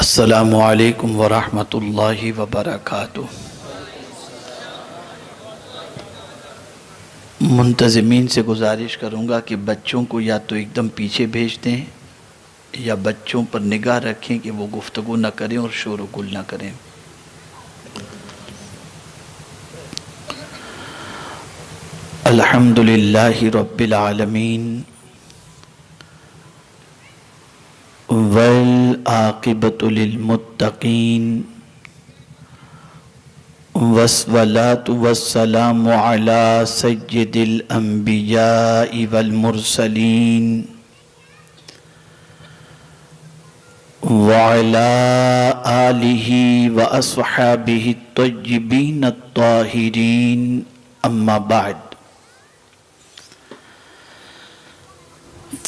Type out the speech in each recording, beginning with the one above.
السلام علیکم ورحمۃ اللہ وبرکاتہ۔ منتظمین سے گزارش کروں گا کہ بچوں کو یا تو ایک دم پیچھے بھیج دیں یا بچوں پر نگاہ رکھیں کہ وہ گفتگو نہ کریں اور شور و گل نہ کریں۔ الحمدللہ رب العالمین والعاقبۃ للمتقین والصلاة والسلام علی سید الانبیاء والمرسلین وعلی آلہ واصحابہ الطیبین الطاہرین، اما بعد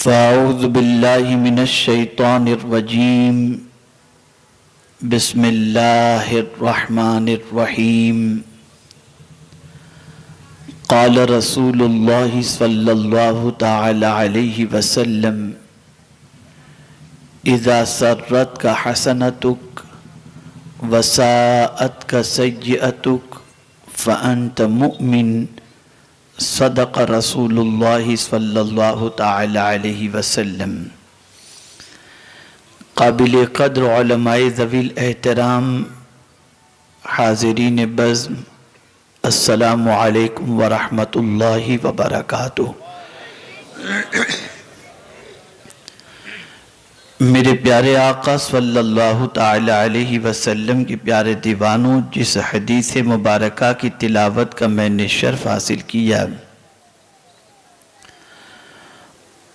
فاعوذ باللہ من الشیطان الرجیم، بسم اللہ الرحمن الرحیم۔ قال رسول اللہ صلی اللہ تعالی علیہ وسلم، اذا سرتک حسنتک وساءتک سیئتک فانت مؤمن، صدق رسول اللہ صلی اللہ تعالی علیہ وسلم۔ قابل قدر علماء ذوی الاحترام، حاضرین بزم، السلام علیکم ورحمۃ اللہ وبرکاتہ۔ میرے پیارے آقا صلی اللہ تعالی علیہ وسلم کے پیارے دیوانوں، جس حدیث مبارکہ کی تلاوت کا میں نے شرف حاصل کیا،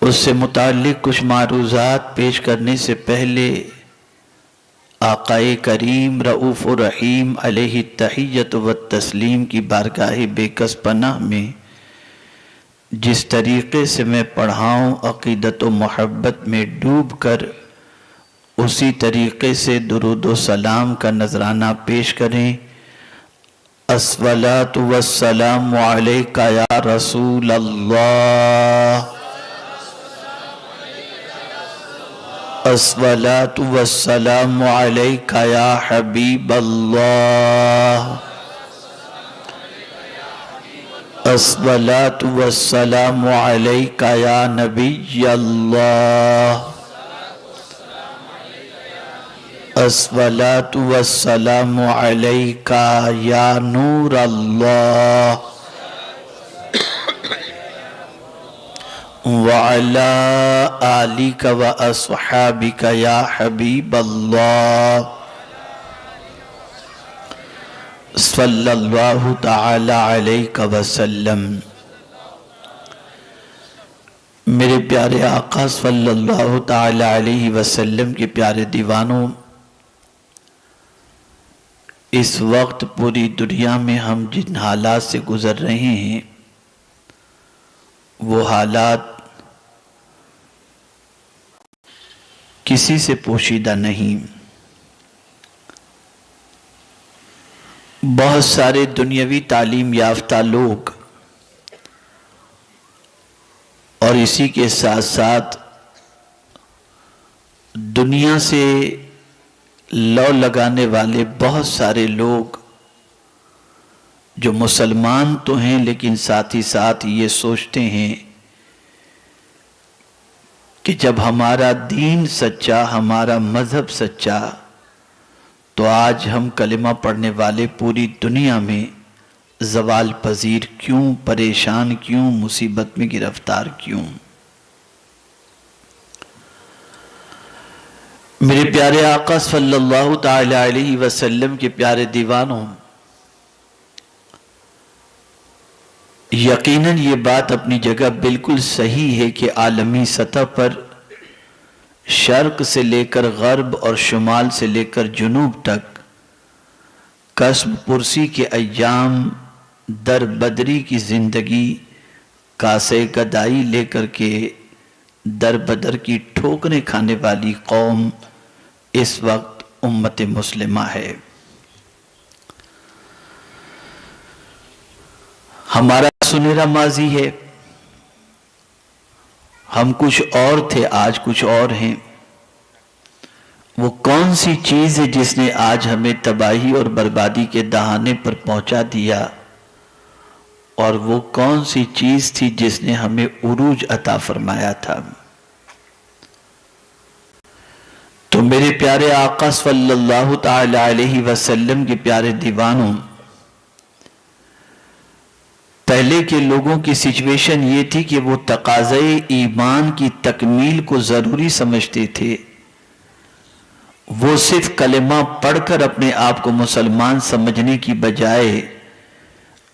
اس سے متعلق کچھ معروضات پیش کرنے سے پہلے آقا کریم رؤوف الرحیم علیہ التحیۃ والتسلیم کی بارگاہ بے کس پناہ میں جس طریقے سے میں پڑھاؤں، عقیدت و محبت میں ڈوب کر اسی طریقے سے درود و سلام کا نذرانہ پیش کریں۔ الصلاۃ والسلام علیک یا رسول اللہ، الصلاۃ والسلام علیک یا حبیب اللہ، الصلاۃ والسلام علیک یا نبی اللہ، الصلاۃ والسلام علیک یا نور اللہ، وعلی آلک واصحابک یا حبیب اللہ، صلی اللہ تعالی علیہ وسلم۔ میرے پیارے آقا صلی اللہ تعالی علیہ وسلم کے پیارے دیوانوں، اس وقت پوری دنیا میں ہم جن حالات سے گزر رہے ہیں، وہ حالات کسی سے پوشیدہ نہیں۔ بہت سارے دنیاوی تعلیم یافتہ لوگ اور اسی کے ساتھ ساتھ دنیا سے لو لگانے والے بہت سارے لوگ جو مسلمان تو ہیں لیکن ساتھ ہی ساتھ یہ سوچتے ہیں کہ جب ہمارا دین سچا، ہمارا مذہب سچا، تو آج ہم کلمہ پڑھنے والے پوری دنیا میں زوال پذیر کیوں، پریشان کیوں، مصیبت میں گرفتار کیوں؟ میرے پیارے آقا صلی اللہ تعالی علیہ وسلم کے پیارے دیوانوں، یقیناً یہ بات اپنی جگہ بالکل صحیح ہے کہ عالمی سطح پر شرق سے لے کر غرب اور شمال سے لے کر جنوب تک کسب پرسی کے ایام، در بدری کی زندگی، کاسے گدائی لے کر کے در بدر کی ٹھوکریں کھانے والی قوم اس وقت امت مسلمہ ہے۔ ہمارا سنہرا ماضی ہے، ہم کچھ اور تھے، آج کچھ اور ہیں۔ وہ کون کون سی چیز ہے جس نے آج ہمیں تباہی اور بربادی کے دہانے پر پہنچا دیا، اور وہ کون سی چیز تھی جس نے ہمیں عروج عطا فرمایا تھا؟ تو میرے پیارے آقا صلی اللہ تعالی علیہ وسلم کے پیارے دیوانوں، پہلے کے لوگوں کی سچویشن یہ تھی کہ وہ تقاضۂ ایمان کی تکمیل کو ضروری سمجھتے تھے۔ وہ صرف کلمہ پڑھ کر اپنے آپ کو مسلمان سمجھنے کی بجائے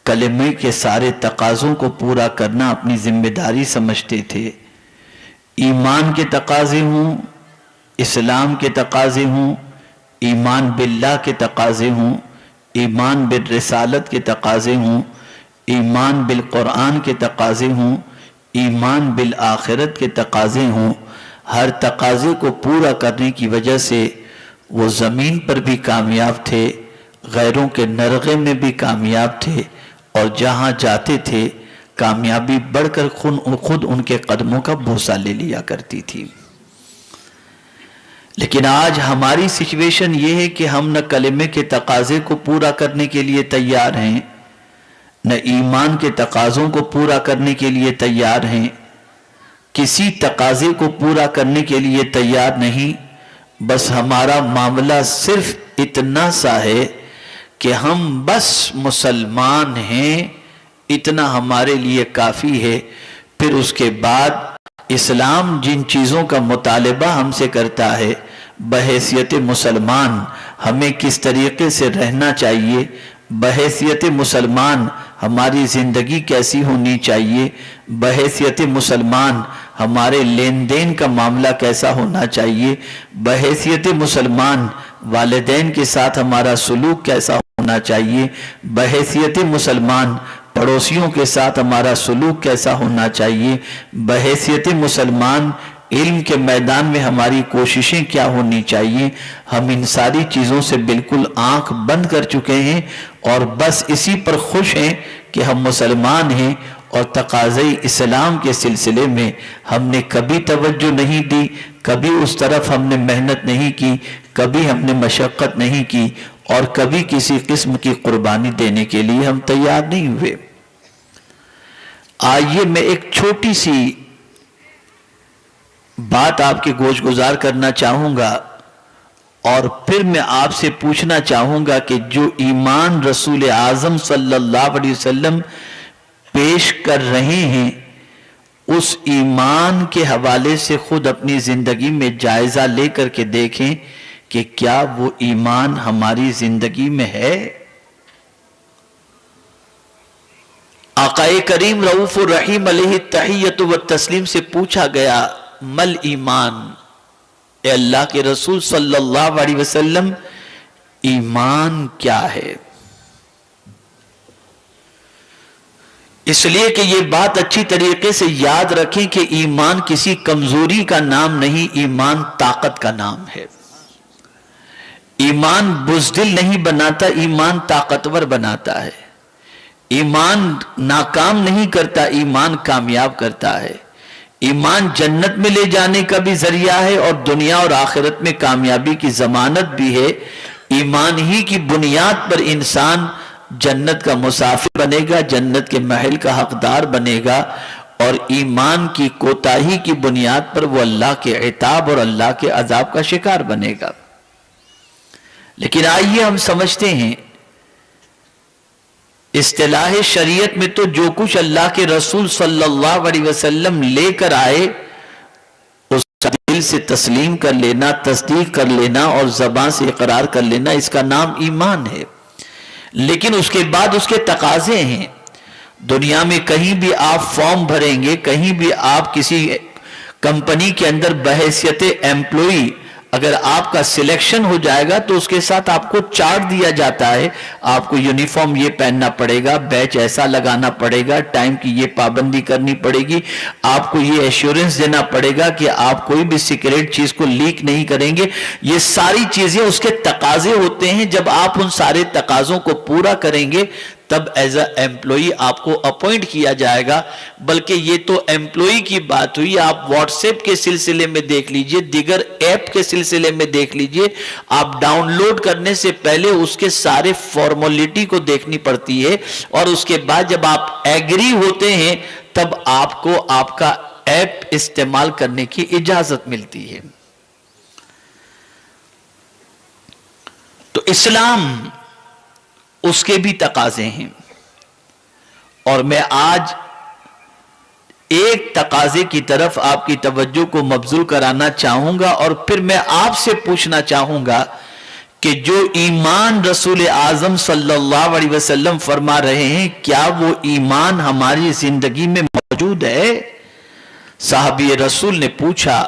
کلمے کے سارے تقاضوں کو پورا کرنا اپنی ذمہ داری سمجھتے تھے۔ ایمان کے تقاضے ہوں، اسلام کے تقاضے ہوں، ایمان باللہ کے تقاضے ہوں، ایمان بالرسالت کے تقاضے ہوں، ایمان بالقرآن کے تقاضے ہوں، ایمان بالآخرت کے تقاضے ہوں، ہر تقاضے کو پورا کرنے کی وجہ سے وہ زمین پر بھی کامیاب تھے، غیروں کے نرغے میں بھی کامیاب تھے، اور جہاں جاتے تھے کامیابی بڑھ کر خود ان کے قدموں کا بوسہ لے لیا کرتی تھی۔ لیکن آج ہماری سچویشن یہ ہے کہ ہم نہ کلمے کے تقاضے کو پورا کرنے کے لیے تیار ہیں، نہ ایمان کے تقاضوں کو پورا کرنے کے لیے تیار ہیں، کسی تقاضے کو پورا کرنے کے لیے تیار نہیں۔ بس ہمارا معاملہ صرف اتنا سا ہے کہ ہم بس مسلمان ہیں، اتنا ہمارے لیے کافی ہے۔ پھر اس کے بعد اسلام جن چیزوں کا مطالبہ ہم سے کرتا ہے بحیثیت مسلمان، ہمیں کس طریقے سے رہنا چاہیے، بحیثیت مسلمان ہماری زندگی کیسی ہونی چاہیے، بحیثیت مسلمان ہمارے لین دین کا معاملہ کیسا ہونا چاہیے، بحیثیت مسلمان والدین کے ساتھ ہمارا سلوک کیسا ہونا چاہیے، بحیثیت مسلمان پڑوسیوں کے ساتھ ہمارا سلوک کیسا ہونا چاہیے، بحیثیت مسلمان علم کے میدان میں ہماری کوششیں کیا ہونی چاہیے، ہم ان ساری چیزوں سے بالکل آنکھ بند کر چکے ہیں اور بس اسی پر خوش ہیں کہ ہم مسلمان ہیں، اور تقاضۂ اسلام کے سلسلے میں ہم نے کبھی توجہ نہیں دی، کبھی اس طرف ہم نے محنت نہیں کی، کبھی ہم نے مشقت نہیں کی، اور کبھی کسی قسم کی قربانی دینے کے لیے ہم تیار نہیں ہوئے۔ آئیے میں ایک چھوٹی سی بات آپ کے گوش گزار کرنا چاہوں گا، اور پھر میں آپ سے پوچھنا چاہوں گا کہ جو ایمان رسول اعظم صلی اللہ علیہ وسلم پیش کر رہے ہیں، اس ایمان کے حوالے سے خود اپنی زندگی میں جائزہ لے کر کے دیکھیں کہ کیا وہ ایمان ہماری زندگی میں ہے۔ آقا کریم رؤوف الرحیم علیہ التحیۃ والتسلیم سے پوچھا گیا مل ایمان، اے اللہ کے رسول صلی اللہ علیہ وسلم ایمان کیا ہے؟ اس لیے کہ یہ بات اچھی طریقے سے یاد رکھیں کہ ایمان کسی کمزوری کا نام نہیں، ایمان طاقت کا نام ہے۔ ایمان بزدل نہیں بناتا، ایمان طاقتور بناتا ہے۔ ایمان ناکام نہیں کرتا، ایمان کامیاب کرتا ہے۔ ایمان جنت میں لے جانے کا بھی ذریعہ ہے اور دنیا اور آخرت میں کامیابی کی ضمانت بھی ہے۔ ایمان ہی کی بنیاد پر انسان جنت کا مسافر بنے گا، جنت کے محل کا حقدار بنے گا، اور ایمان کی کوتاہی کی بنیاد پر وہ اللہ کے عتاب اور اللہ کے عذاب کا شکار بنے گا۔ لیکن آئیے ہم سمجھتے ہیں اصطلاح شریعت میں تو جو کچھ اللہ کے رسول صلی اللہ علیہ وسلم لے کر آئے اس دل سے تسلیم کر لینا، تصدیق کر لینا اور زبان سے اقرار کر لینا، اس کا نام ایمان ہے۔ لیکن اس کے بعد اس کے تقاضے ہیں۔ دنیا میں کہیں بھی آپ فارم بھریں گے، کہیں بھی آپ کسی کمپنی کے اندر بحیثیت ایمپلوئی اگر آپ کا سلیکشن ہو جائے گا تو اس کے ساتھ آپ کو چارٹ دیا جاتا ہے، آپ کو یونیفارم یہ پہننا پڑے گا، بیچ ایسا لگانا پڑے گا، ٹائم کی یہ پابندی کرنی پڑے گی، آپ کو یہ ایشورنس دینا پڑے گا کہ آپ کوئی بھی سیکریٹ چیز کو لیک نہیں کریں گے۔ یہ ساری چیزیں اس کے تقاضے ہوتے ہیں۔ جب آپ ان سارے تقاضوں کو پورا کریں گے تب ایز اے ایمپلائی آپ کو اپوائنٹ کیا جائے گا. بلکہ یہ تو ایمپلائی کی بات ہوئی, آپ واٹس ایپ کے سلسلے میں دیکھ لیجئے, دیگر ایپ کے سلسلے میں دیکھ لیجئے, آپ ڈاؤن لوڈ کرنے سے پہلے اس کے سارے فارمولیٹی کو دیکھنی پڑتی ہے, اور اس کے بعد جب آپ ایگری ہوتے ہیں تب آپ کو آپ کا ایپ استعمال کرنے کی اجازت ملتی ہے. تو اسلام اس کے بھی تقاضے ہیں, اور میں آج ایک تقاضے کی طرف آپ کی توجہ کو مبذول کرانا چاہوں گا, اور پھر میں آپ سے پوچھنا چاہوں گا کہ جو ایمان رسول اعظم صلی اللہ علیہ وسلم فرما رہے ہیں, کیا وہ ایمان ہماری زندگی میں موجود ہے؟ صحابی رسول نے پوچھا,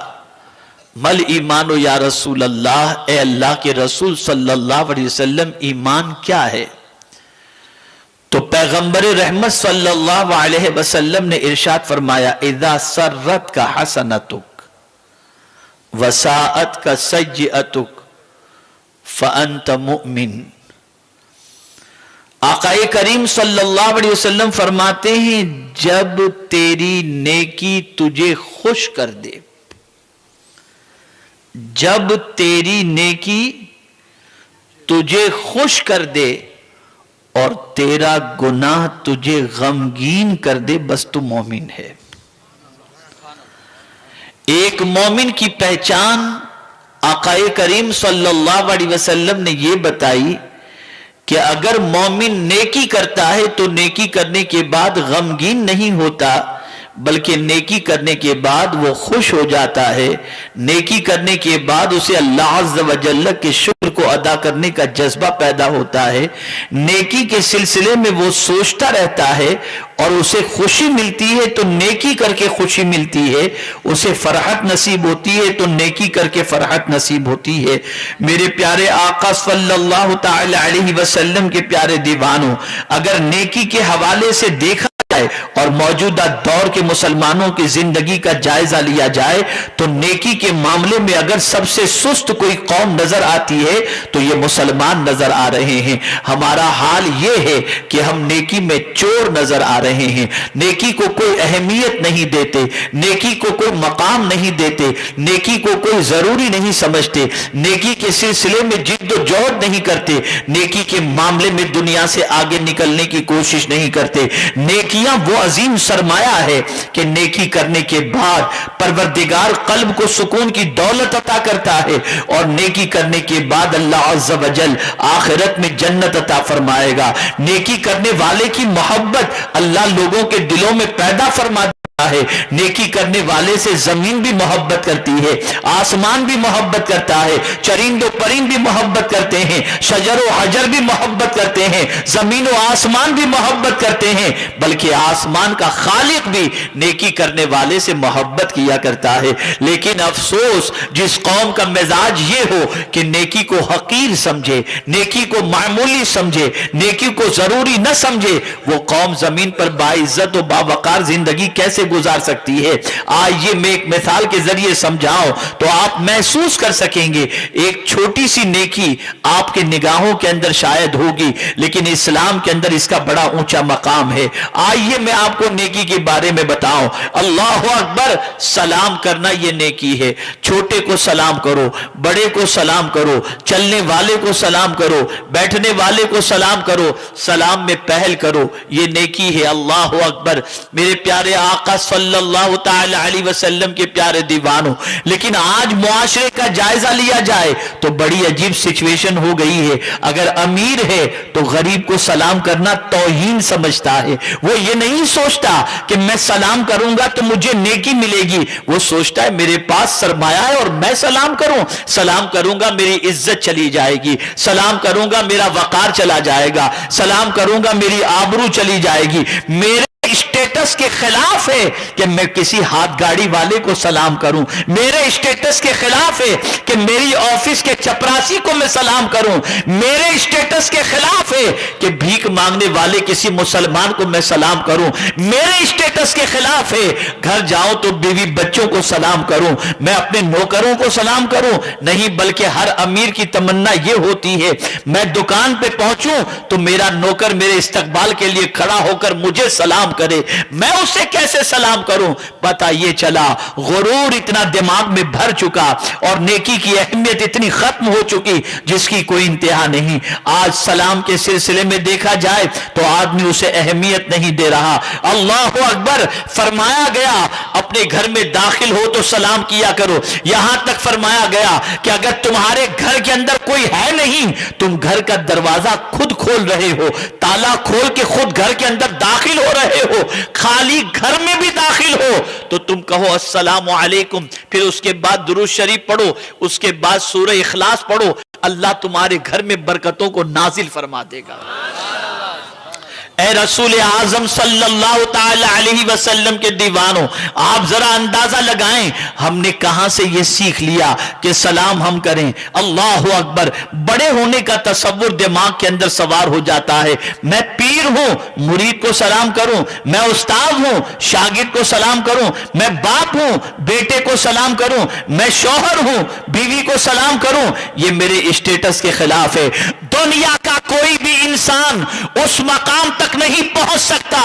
مل ایمان یا رسول اللہ, اے اللہ کے رسول صلی اللہ علیہ وسلم ایمان کیا ہے؟ تو پیغمبر رحمت صلی اللہ علیہ وسلم نے ارشاد فرمایا, اذا سرت کا حسنتک وساعت کا سیئتک فانت مؤمن. آقا کریم صلی اللہ علیہ وسلم فرماتے ہیں, جب تیری نیکی تجھے خوش کر دے, جب تیری نیکی تجھے خوش کر دے اور تیرا گناہ تجھے غمگین کر دے, بس تو مومن ہے. ایک مومن کی پہچان آقا کریم صلی اللہ علیہ وسلم نے یہ بتائی کہ اگر مومن نیکی کرتا ہے تو نیکی کرنے کے بعد غمگین نہیں ہوتا, بلکہ نیکی کرنے کے بعد وہ خوش ہو جاتا ہے. نیکی کرنے کے بعد اسے اللہ عز و جل کے شکر کو ادا کرنے کا جذبہ پیدا ہوتا ہے. نیکی کے سلسلے میں وہ سوچتا رہتا ہے, اور اسے خوشی ملتی ہے تو نیکی کر کے خوشی ملتی ہے, اسے فرحت نصیب ہوتی ہے تو نیکی کر کے فرحت نصیب ہوتی ہے. میرے پیارے آقا صلی اللہ تعالی علیہ وسلم کے پیارے دیوانوں, اگر نیکی کے حوالے سے دیکھا اور موجودہ دور کے مسلمانوں کی زندگی کا جائزہ لیا جائے تو نیکی کے معاملے میں اگر سب سے سست کوئی قوم نظر آتی ہے تو یہ مسلمان نظر آ رہے ہیں. ہمارا حال یہ ہے کہ ہم نیکی میں چور نظر آ رہے ہیں, نیکی کو کوئی اہمیت نہیں دیتے, نیکی کو کوئی مقام نہیں دیتے, نیکی کو کوئی ضروری نہیں سمجھتے, نیکی کے سلسلے میں جد و جہد نہیں کرتے, نیکی کے معاملے میں دنیا سے آگے نکلنے کی کوشش نہیں کرتے. نیکیاں وہ عظیم سرمایہ ہے کہ نیکی کرنے کے بعد پروردگار قلب کو سکون کی دولت عطا کرتا ہے, اور نیکی کرنے کے بعد اللہ عز و جل آخرت میں جنت عطا فرمائے گا. نیکی کرنے والے کی محبت اللہ لوگوں کے دلوں میں پیدا فرما ہے. نیکی کرنے والے سے زمین بھی محبت کرتی ہے, آسمان بھی محبت کرتا ہے, چرند و پرند بھی محبت کرتے ہیں, شجر و حجر بھی محبت کرتے ہیں, زمین و آسمان بھی محبت کرتے ہیں, بلکہ آسمان کا خالق بھی نیکی کرنے والے سے محبت کیا کرتا ہے. لیکن افسوس جس قوم کا مزاج یہ ہو کہ نیکی کو حقیر سمجھے, نیکی کو معمولی سمجھے, نیکی کو ضروری نہ سمجھے, وہ قوم زمین پر باعزت و باوقار زندگی کیسے گزار سکتی ہے؟ آئیے میں ایک مثال کے ذریعے سمجھاؤں تو آپ محسوس کر سکیں گے. ایک چھوٹی سی نیکی آپ کے نگاہوں کے اندر شاید ہوگی, لیکن اسلام کے اندر اس کا بڑا اونچا مقام ہے. آئیے میں آپ کو نیکی کے بارے میں بتاؤں. اللہ اکبر, سلام کرنا یہ نیکی ہے. چھوٹے کو سلام کرو, بڑے کو سلام کرو, چلنے والے کو سلام کرو, بیٹھنے والے کو سلام کرو, سلام میں پہل کرو, یہ نیکی ہے. اللہ اکبر. میرے پیارے آقا صلی اللہ تعالی علیہ وسلم کے پیارے دیوانوں, لیکن آج معاشرے کا جائزہ لیا جائے تو بڑی عجیب سچویشن ہو گئی ہے. اگر امیر ہے تو غریب کو سلام کرنا توہین سمجھتا ہے. وہ یہ نہیں سوچتا کہ میں سلام کروں گا تو مجھے نیکی ملے گی, وہ سوچتا ہے میرے پاس سرمایہ ہے اور میں سلام کروں, سلام کروں گا میری عزت چلی جائے گی, سلام کروں گا میرا وقار چلا جائے گا, سلام کروں گا میری آبرو چلی جائے گی, میرے اسٹیٹ اسٹیٹس کے خلاف ہے کہ میں کسی ہاتھ گاڑی والے کو سلام کروں، میرے اسٹیٹس کے خلاف ہے کہ میری آفس کے چپراسی کو میں سلام کروں، میرے اسٹیٹس کے خلاف ہے کہ بھیک مانگنے والے کسی مسلمان کو میں سلام کروں، میرے اسٹیٹس کے خلاف ہے گھر جاؤں تو بیوی بچوں کو سلام کروں، میں اپنے نوکروں کو سلام کروں، نہیں، بلکہ ہر امیر کی تمنا یہ ہوتی ہے میں دکان پہ پہنچوں تو میرا نوکر میرے استقبال کے لیے کھڑا ہو کر مجھے سلام کرے، میں اسے کیسے سلام کروں؟ پتہ یہ چلا غرور اتنا دماغ میں بھر چکا اور نیکی کی اہمیت اتنی ختم ہو چکی جس کی کوئی انتہا نہیں۔ آج سلام کے سلسلے میں دیکھا جائے تو آدمی اسے اہمیت نہیں دے رہا۔ اللہ اکبر، فرمایا گیا اپنے گھر میں داخل ہو تو سلام کیا کرو، یہاں تک فرمایا گیا کہ اگر تمہارے گھر کے اندر کوئی ہے نہیں، تم گھر کا دروازہ خود کھول رہے ہو، تالا کھول کے خود گھر کے اندر داخل ہو رہے ہو، خالی گھر میں بھی داخل ہو تو تم کہو السلام علیکم، پھر اس کے بعد درود شریف پڑھو، اس کے بعد سورہ اخلاص پڑھو، اللہ تمہارے گھر میں برکتوں کو نازل فرما دے گا۔ اے رسول اعظم صلی اللہ تعالی علیہ وسلم کے دیوانوں، آپ ذرا اندازہ لگائیں ہم نے کہاں سے یہ سیکھ لیا کہ سلام ہم کریں؟ اللہ اکبر، بڑے ہونے کا تصور دماغ کے اندر سوار ہو جاتا ہے، میں پیر ہوں مرید کو سلام کروں، میں استاد ہوں شاگرد کو سلام کروں، میں باپ ہوں بیٹے کو سلام کروں، میں شوہر ہوں بیوی کو سلام کروں، یہ میرے اسٹیٹس کے خلاف ہے۔ دنیا کا کوئی بھی انسان اس مقام تک نہیں پہنچ سکتا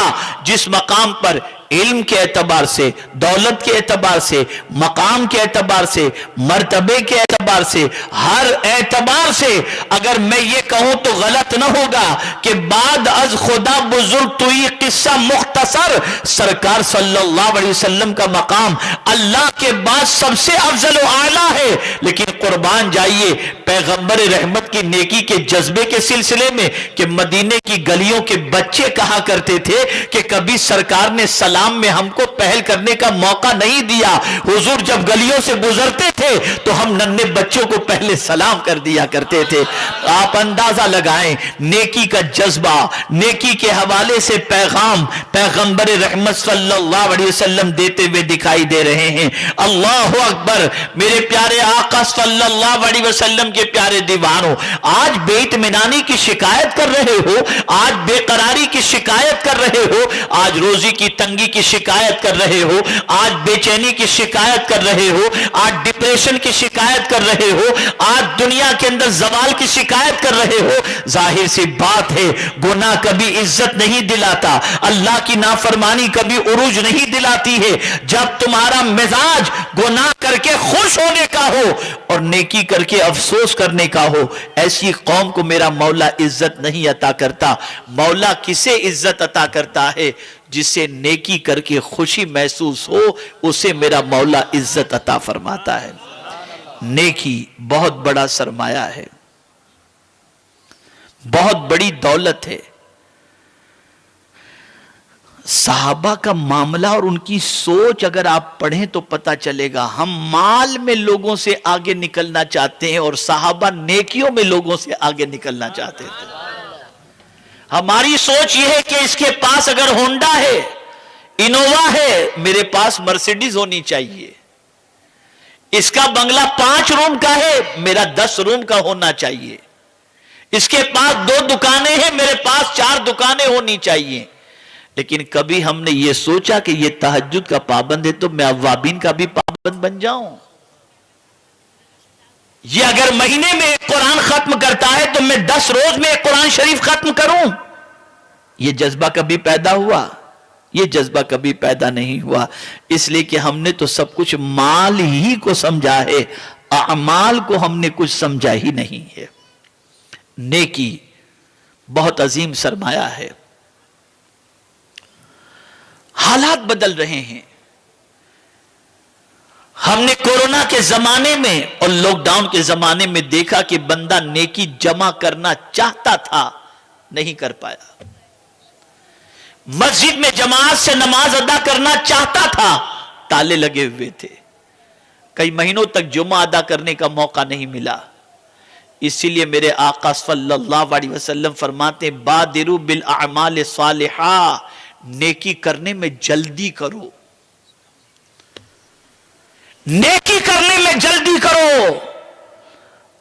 جس مقام پر علم کے اعتبار سے، دولت کے اعتبار سے، مقام کے اعتبار سے، مرتبے کے اعتبار سے، ہر اعتبار سے اگر میں یہ کہوں تو غلط نہ ہوگا کہ بعد از خدا بزرگ تو یہ قصہ مختصر، سرکار صلی اللہ علیہ وسلم کا مقام اللہ کے بعد سب سے افضل و اعلیٰ ہے، لیکن قربان جائیے پیغمبر رحمت کی نیکی کے جذبے کے سلسلے میں کہ مدینے کی گلیوں کے بچے کہا کرتے تھے کہ کبھی سرکار نے سلام میں ہم کو پہل کرنے کا موقع نہیں دیا، حضور جب گلیوں سے گزرتے تھے تو ہم ننھے بچوں کو پہلے سلام کر دیا کرتے تھے۔ آپ اندازہ لگائیں نیکی کا جذبہ، نیکی کے حوالے سے پیغام پیغمبر رحمت صلی اللہ علیہ وسلم دیتے ہوئے دکھائی دے رہے ہیں۔ اللہ اکبر، میرے پیارے آقا صلی اللہ علیہ وسلم کے پیارے دیوانوں، آج بے اطمینانی کی شکایت کر رہے ہو، آج بے قراری کی شکایت کر رہے ہو، آج روزی کی تنگی کی شکایت کر رہے ہو، آج بے چینی کی شکایت کر رہے ہو، آج ڈپریشن کی شکایت کر رہے ہو، آج دنیا کے اندر زوال کی شکایت کر رہے ہو، ظاہر سی بات ہے گناہ کبھی عزت نہیں دلاتا، اللہ کی نافرمانی کبھی عروج نہیں دلاتی ہے۔ جب تمہارا مزاج گناہ کر کے خوش ہونے کا ہو اور نیکی کر کے افسوس کرنے کا ہو، ایسی قوم کو میرا مولا عزت نہیں عطا کرتا۔ مولا کسے عزت عطا کرتا ہے؟ جسے نیکی کر کے خوشی محسوس ہو اسے میرا مولا عزت عطا فرماتا ہے۔ نیکی بہت بڑا سرمایہ ہے، بہت بڑی دولت ہے۔ صحابہ کا معاملہ اور ان کی سوچ اگر آپ پڑھیں تو پتہ چلے گا، ہم مال میں لوگوں سے آگے نکلنا چاہتے ہیں اور صحابہ نیکیوں میں لوگوں سے آگے نکلنا چاہتے تھے۔ ہماری سوچ یہ ہے کہ اس کے پاس اگر ہونڈا ہے، انووا ہے، میرے پاس مرسیڈیز ہونی چاہیے، اس کا بنگلہ 5 روم کا ہے، میرا 10 روم کا ہونا چاہیے، اس کے پاس 2 دکانیں ہیں، میرے پاس 4 دکانیں ہونی چاہیے۔ لیکن کبھی ہم نے یہ سوچا کہ یہ تہجد کا پابند ہے تو میں اوابین کا بھی پابند بن جاؤں؟ یہ اگر مہینے میں ایک قرآن ختم کرتا ہے تو میں 10 روز میں ایک قرآن شریف ختم کروں؟ یہ جذبہ کبھی پیدا ہوا؟ یہ جذبہ کبھی پیدا نہیں ہوا، اس لیے کہ ہم نے تو سب کچھ مال ہی کو سمجھا ہے، اعمال کو ہم نے کچھ سمجھا ہی نہیں ہے۔ نیکی بہت عظیم سرمایہ ہے۔ حالات بدل رہے ہیں۔ ہم نے کورونا کے زمانے میں اور لاک ڈاؤن کے زمانے میں دیکھا کہ بندہ نیکی جمع کرنا چاہتا تھا، نہیں کر پایا۔ مسجد میں جماعت سے نماز ادا کرنا چاہتا تھا، تالے لگے ہوئے تھے، کئی مہینوں تک جمعہ ادا کرنے کا موقع نہیں ملا۔ اسی لیے میرے آقا صلی اللہ علیہ وسلم فرماتے ہیں بادروا بالاعمال الصالحہ، نیکی کرنے میں جلدی کرو، نیکی کرنے میں جلدی کرو۔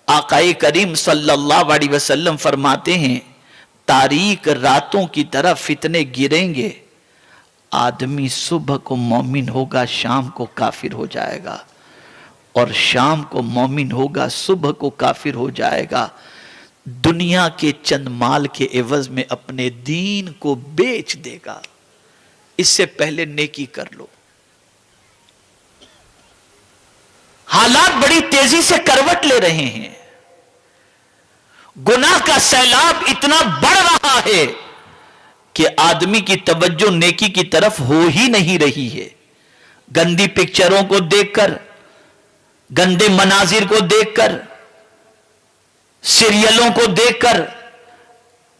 آقا کریم صلی اللہ علیہ وسلم فرماتے ہیں تاریک راتوں کی طرف فتنے گریں گے، آدمی صبح کو مومن ہوگا شام کو کافر ہو جائے گا، اور شام کو مومن ہوگا صبح کو کافر ہو جائے گا، دنیا کے چند مال کے عوض میں اپنے دین کو بیچ دے گا۔ اس سے پہلے نیکی کر لو۔ حالات بڑی تیزی سے کروٹ لے رہے ہیں، گناہ کا سیلاب اتنا بڑھ رہا ہے کہ آدمی کی توجہ نیکی کی طرف ہو ہی نہیں رہی ہے۔ گندی پکچروں کو دیکھ کر، گندے مناظر کو دیکھ کر، سیریلوں کو دیکھ کر،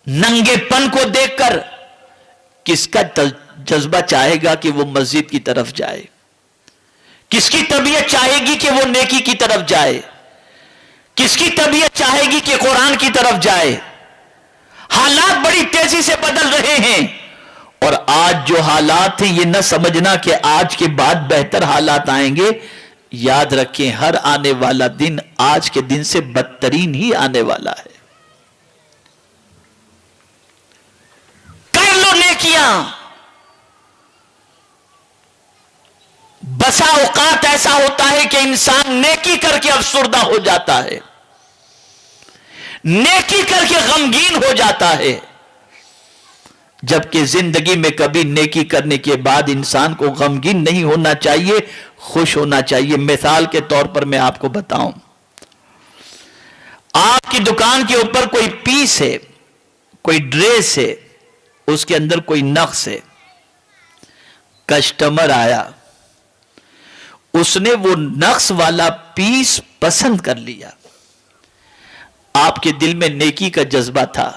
ننگے پن کو دیکھ کر کس کا جذبہ چاہے گا کہ وہ مسجد کی طرف جائے؟ کس کی طبیعت چاہے گی کہ وہ نیکی کی طرف جائے؟ کس کی طبیعت چاہے گی کہ قرآن کی طرف جائے؟ حالات بڑی تیزی سے بدل رہے ہیں، اور آج جو حالات ہیں یہ نہ سمجھنا کہ آج کے بعد بہتر حالات آئیں گے۔ یاد رکھیں ہر آنے والا دن آج کے دن سے بدترین ہی آنے والا ہے۔ کر لو نیکیاں۔ بسا اوقات ایسا ہوتا ہے کہ انسان نیکی کر کے افسردہ ہو جاتا ہے، نیکی کر کے غمگین ہو جاتا ہے، جبکہ زندگی میں کبھی نیکی کرنے کے بعد انسان کو غمگین نہیں ہونا چاہیے، خوش ہونا چاہیے۔ مثال کے طور پر میں آپ کو بتاؤں، آپ کی دکان کے اوپر کوئی پیس ہے، کوئی ڈریس ہے، اس کے اندر کوئی نقص ہے، کسٹمر آیا، اس نے وہ نقص والا پیس پسند کر لیا، آپ کے دل میں نیکی کا جذبہ تھا،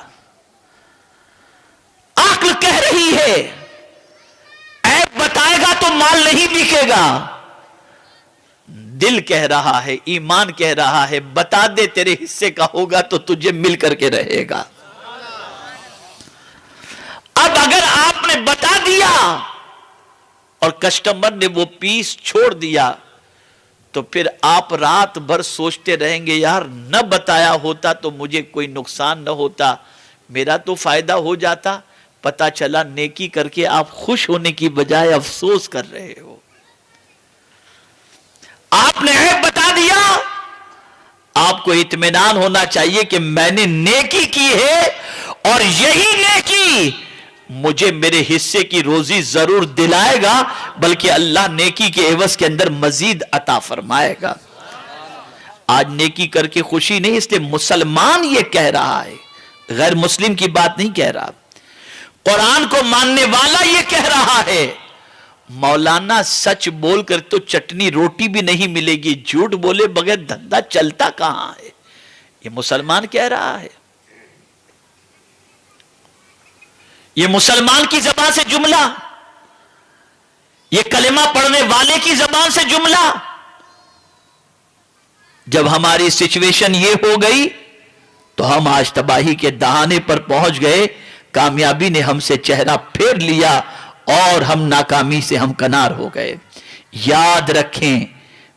عقل کہہ رہی ہے عیب بتائے گا تو مال نہیں بکے گا، دل کہہ رہا ہے، ایمان کہہ رہا ہے بتا دے تیرے حصے کا ہوگا تو تجھے مل کر کے رہے گا۔ اب اگر آپ نے بتا دیا اور کسٹمر نے وہ پیس چھوڑ دیا تو پھر آپ رات بھر سوچتے رہیں گے یار نہ بتایا ہوتا تو مجھے کوئی نقصان نہ ہوتا، میرا تو فائدہ ہو جاتا۔ پتا چلا نیکی کر کے آپ خوش ہونے کی بجائے افسوس کر رہے ہو۔ آپ نے عیب بتا دیا، آپ کو اطمینان ہونا چاہیے کہ میں نے نیکی کی ہے اور یہی نیکی مجھے میرے حصے کی روزی ضرور دلائے گا، بلکہ اللہ نیکی کے عوض کے اندر مزید عطا فرمائے گا۔ آج نیکی کر کے خوشی نہیں، اس لیے مسلمان یہ کہہ رہا ہے، غیر مسلم کی بات نہیں کہہ رہا، قرآن کو ماننے والا یہ کہہ رہا ہے مولانا سچ بول کر تو چٹنی روٹی بھی نہیں ملے گی، جھوٹ بولے بغیر دھندا چلتا کہاں ہے؟ یہ مسلمان کہہ رہا ہے، یہ مسلمان کی زبان سے جملہ، یہ کلمہ پڑھنے والے کی زبان سے جملہ۔ جب ہماری سچویشن یہ ہو گئی تو ہم آج تباہی کے دہانے پر پہنچ گئے، کامیابی نے ہم سے چہرہ پھیر لیا اور ہم ناکامی سے ہم کنار ہو گئے۔ یاد رکھیں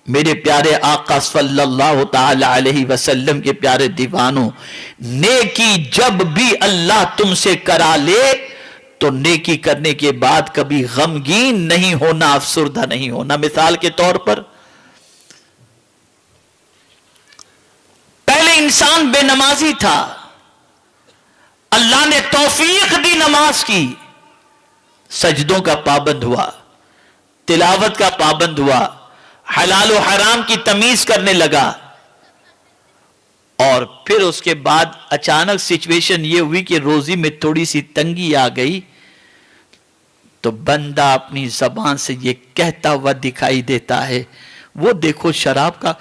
میرے پیارے آقا صلی اللہ تعالی علیہ وسلم کے پیارے دیوانوں، نیکی جب بھی اللہ تم سے کرا لے تو نیکی کرنے کے بعد کبھی غمگین نہیں ہونا، افسردہ نہیں ہونا۔ مثال کے طور پر پہلے انسان بے نمازی تھا، اللہ نے توفیق دی نماز کی، سجدوں کا پابند ہوا، تلاوت کا پابند ہوا، حلال و حرام کی تمیز کرنے لگا، اور پھر اس کے بعد اچانک سچویشن یہ ہوئی کہ روزی میں تھوڑی سی تنگی آ گئی تو بندہ اپنی زبان سے یہ کہتا ہوا دکھائی دیتا ہے، وہ دیکھو شراب کا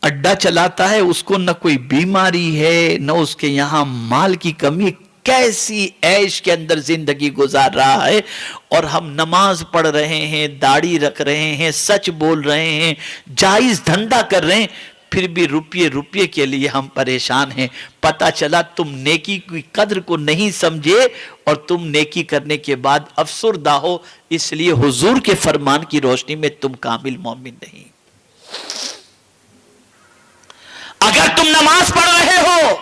اڈا چلاتا ہے، اس کو نہ کوئی بیماری ہے نہ اس کے یہاں مال کی کمی، کیسی عیش کے اندر زندگی گزار رہا ہے، اور ہم نماز پڑھ رہے ہیں، داڑھی رکھ رہے ہیں، سچ بول رہے ہیں، جائز دھندا کر رہے ہیں، پھر بھی روپیے کے لیے ہم پریشان ہیں. پتا چلا تم نیکی کی قدر کو نہیں سمجھے اور تم نیکی کرنے کے بعد افسردہ ہو. اس لیے حضور کے فرمان کی روشنی میں تم کامل مومن نہیں. اگر تم نماز پڑھ رہے ہو،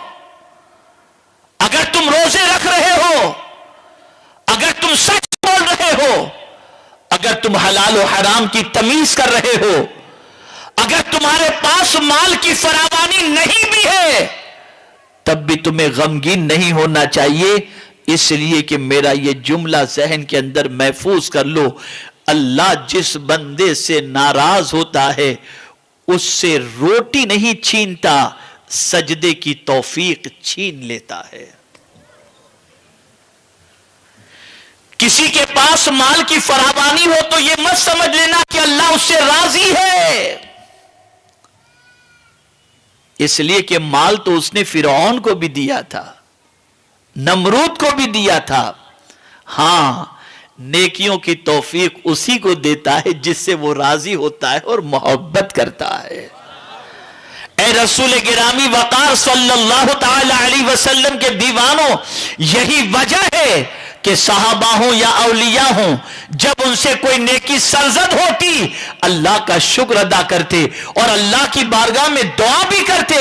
اگر تم روزے رکھ رہے ہو، اگر تم سچ بول رہے ہو، اگر تم حلال و حرام کی تمیز کر رہے ہو، اگر تمہارے پاس مال کی فراوانی نہیں بھی ہے، تب بھی تمہیں غمگین نہیں ہونا چاہیے. اس لیے کہ میرا یہ جملہ ذہن کے اندر محفوظ کر لو، اللہ جس بندے سے ناراض ہوتا ہے اس سے روٹی نہیں چھینتا، سجدے کی توفیق چھین لیتا ہے. کسی کے پاس مال کی فراوانی ہو تو یہ مت سمجھ لینا کہ اللہ اس سے راضی ہے، اس لیے کہ مال تو اس نے فرعون کو بھی دیا تھا، نمرود کو بھی دیا تھا. ہاں، نیکیوں کی توفیق اسی کو دیتا ہے جس سے وہ راضی ہوتا ہے اور محبت کرتا ہے. اے رسول گرامی وقار صلی اللہ تعالی علیہ وسلم کے دیوانوں، یہی وجہ ہے کہ صحابہ ہوں یا اولیاء ہوں، جب ان سے کوئی نیکی سرزد ہوتی اللہ کا شکر ادا کرتے اور اللہ کی بارگاہ میں دعا بھی کرتے،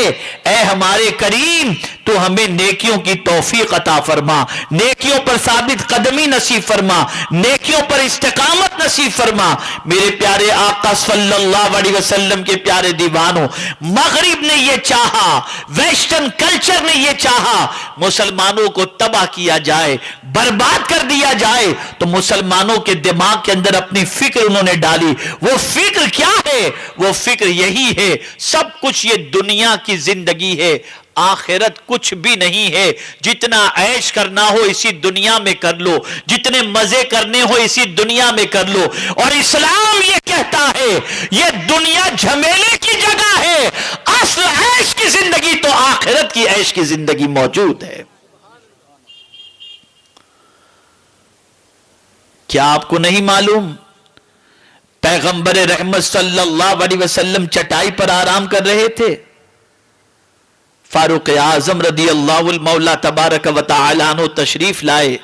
اے ہمارے کریم تو ہمیں نیکیوں کی توفیق عطا فرما، نیکیوں پر ثابت قدمی نصیب فرما، نیکیوں پر استقامت نصیب فرما. میرے پیارے آقا صلی اللہ علیہ وسلم کے پیارے دیوانوں، مغرب نے یہ چاہا، ویسٹرن کلچر نے یہ چاہا مسلمانوں کو تباہ کیا جائے، برباد کر دیا جائے، تو مسلمانوں کے دماغ کے اندر اپنی فکر انہوں نے ڈالی. وہ فکر کیا ہے؟ وہ فکر یہی ہے سب کچھ یہ دنیا کی زندگی ہے، آخرت کچھ بھی نہیں ہے. جتنا عیش کرنا ہو اسی دنیا میں کر لو، جتنے مزے کرنے ہو اسی دنیا میں کر لو. اور اسلام یہ کہتا ہے یہ دنیا جھمیلے کی جگہ ہے، اصل عیش کی زندگی تو آخرت کی عیش کی زندگی موجود ہے. کیا آپ کو نہیں معلوم پیغمبر رحمت صلی اللہ علیہ وسلم چٹائی پر آرام کر رہے تھے؟ فاروق اعظم رضی اللہ المولا تبارک و تعالی عنہ تشریف لائے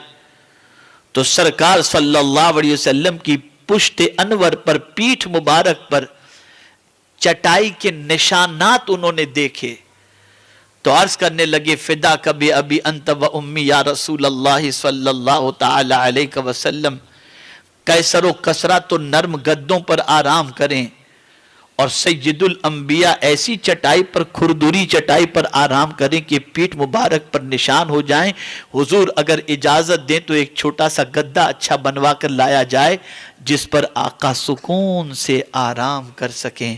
تو سرکار صلی اللہ علیہ وسلم کی پشت انور پر، پیٹھ مبارک پر چٹائی کے نشانات انہوں نے دیکھے تو عرض کرنے لگے فدا کبھی ابی انت و امی یا رسول اللہ صلی اللہ تعالی علیہ وسلم. قیصر و کسرا تو نرم گدوں پر آرام کریں اور سید الانبیاء ایسی چٹائی پر، کھردری چٹائی پر آرام کریں کہ پیٹھ مبارک پر نشان ہو جائیں. حضور اگر اجازت دیں تو ایک چھوٹا سا گدہ اچھا بنوا کر لایا جائے جس پر آقا سکون سے آرام کر سکیں.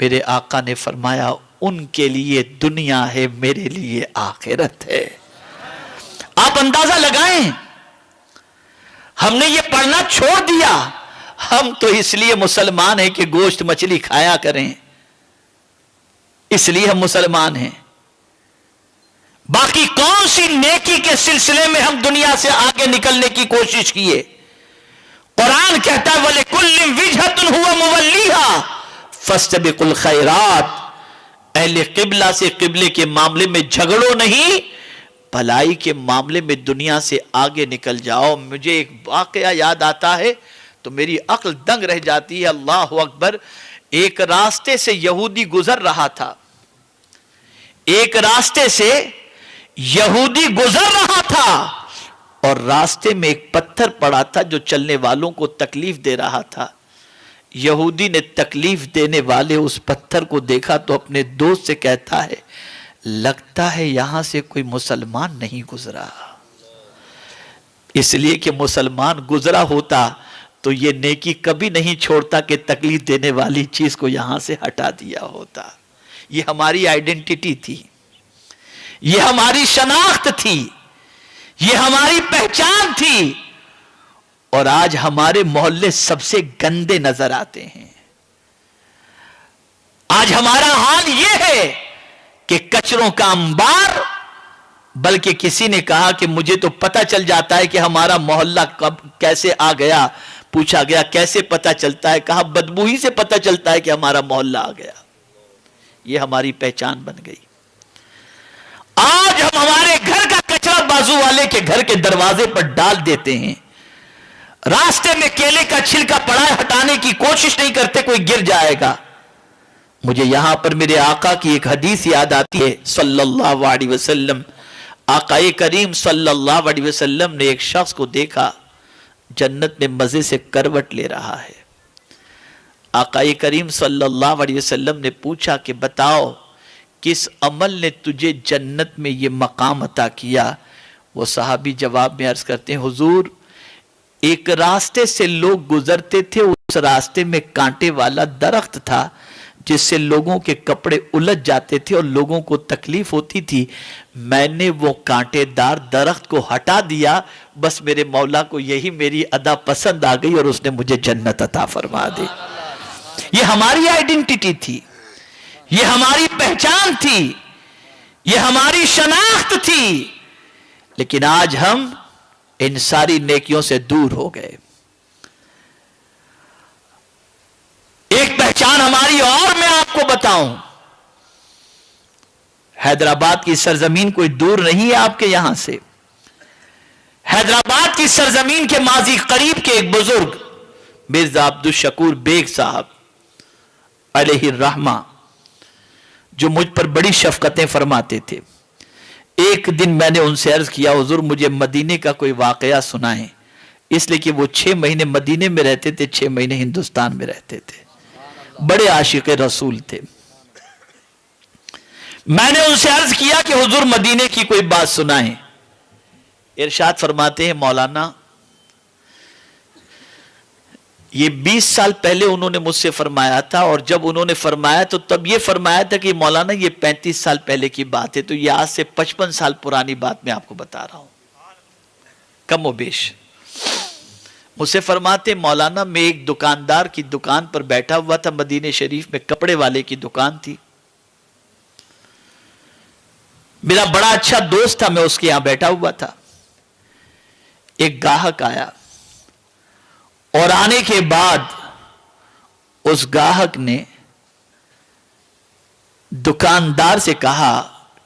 میرے آقا نے فرمایا ان کے لیے دنیا ہے، میرے لیے آخرت ہے. آپ اندازہ لگائیں، ہم نے یہ پڑھنا چھوڑ دیا. ہم تو اس لیے مسلمان ہیں کہ گوشت مچھلی کھایا کریں، اس لیے ہم مسلمان ہیں. باقی کون سی نیکی کے سلسلے میں ہم دنیا سے آگے نکلنے کی کوشش کیے؟ قرآن کہتا ہے وَلِكُلٍّ وِجْهَةٌ هُوَ مُوَلِّيهَا فَاسْتَبِقُوا الْخَيْرَاتِ. اہل قبلہ سے قبلے کے معاملے میں جھگڑو نہیں، بھلائی کے معاملے میں دنیا سے آگے نکل جاؤ. مجھے ایک واقعہ یاد آتا ہے تو میری عقل دنگ رہ جاتی ہے. اللہ اکبر. ایک راستے سے یہودی گزر رہا تھا، ایک راستے سے یہودی گزر رہا تھا اور راستے میں ایک پتھر پڑا تھا جو چلنے والوں کو تکلیف دے رہا تھا. یہودی نے تکلیف دینے والے اس پتھر کو دیکھا تو اپنے دوست سے کہتا ہے لگتا ہے یہاں سے کوئی مسلمان نہیں گزرا. اس لیے کہ مسلمان گزرا ہوتا تو یہ نیکی کبھی نہیں چھوڑتا کہ تکلیف دینے والی چیز کو یہاں سے ہٹا دیا ہوتا. یہ ہماری آئیڈینٹی تھی، یہ ہماری شناخت تھی، یہ ہماری پہچان تھی. اور آج ہمارے محلے سب سے گندے نظر آتے ہیں. آج ہمارا حال یہ ہے کہ کچروں کا انبار. بلکہ کسی نے کہا کہ مجھے تو پتہ چل جاتا ہے کہ ہمارا محلہ کب کیسے آ گیا. پوچھا گیا کیسے پتہ چلتا ہے؟ کہا بدبو ہی سے پتہ چلتا ہے کہ ہمارا محلہ آ گیا. یہ ہماری پہچان بن گئی. آج ہم ہمارے گھر کا کچرا بازو والے کے گھر کے دروازے پر ڈال دیتے ہیں. راستے میں کیلے کا چھلکا پڑا ہے, ہٹانے کی کوشش نہیں کرتے, کوئی گر جائے گا. مجھے یہاں پر میرے آقا کی ایک حدیث یاد آتی ہے صلی اللہ علیہ وسلم. آقا کریم صلی اللہ علیہ وسلم نے ایک شخص کو دیکھا جنت میں مزے سے کروٹ لے رہا ہے. آقا کریم صلی اللہ علیہ وسلم نے پوچھا کہ بتاؤ کس عمل نے تجھے جنت میں یہ مقام عطا کیا؟ وہ صحابی جواب میں عرض کرتے ہیں حضور ایک راستے سے لوگ گزرتے تھے, اس راستے میں کانٹے والا درخت تھا جس سے لوگوں کے کپڑے الجھ جاتے تھے اور لوگوں کو تکلیف ہوتی تھی. میں نے وہ کانٹے دار درخت کو ہٹا دیا, بس میرے مولا کو یہی میری ادا پسند آ گئی اور اس نے مجھے جنت عطا فرما دی. یہ ہماری آئیڈینٹی تھی, یہ ہماری پہچان تھی, یہ ہماری شناخت تھی. لیکن آج ہم ان ساری نیکیوں سے دور ہو گئے. ایک پہچان ہماری اور میں آپ کو بتاؤں, حیدرآباد کی سرزمین کوئی دور نہیں ہے آپ کے یہاں سے. حیدرآباد کی سرزمین کے ماضی قریب کے ایک بزرگ مرزا عبدالشکور بیگ صاحب علیہ الرحمہ, جو مجھ پر بڑی شفقتیں فرماتے تھے. ایک دن میں نے ان سے عرض کیا حضور مجھے مدینے کا کوئی واقعہ سنائیں, اس لیے کہ وہ 6 مہینے مدینے میں رہتے تھے, 6 مہینے ہندوستان میں رہتے تھے, بڑے عاشق رسول تھے. میں نے ان سے عرض کیا کہ حضور مدینے کی کوئی بات سنائیں. ارشاد فرماتے ہیں مولانا یہ 20 سال پہلے انہوں نے مجھ سے فرمایا تھا, اور جب انہوں نے فرمایا تو تب یہ فرمایا تھا کہ مولانا یہ 35 سال پہلے کی بات ہے, تو یہ آج سے 55 سال پرانی بات میں آپ کو بتا رہا ہوں, کم و بیش. مجھ سے فرماتے مولانا میں ایک دکاندار کی دکان پر بیٹھا ہوا تھا, مدینے شریف میں کپڑے والے کی دکان تھی. میرا بڑا اچھا دوست تھا, میں اس کے یہاں بیٹھا ہوا تھا. ایک گاہک آیا اور آنے کے بعد اس گاہک نے دکاندار سے کہا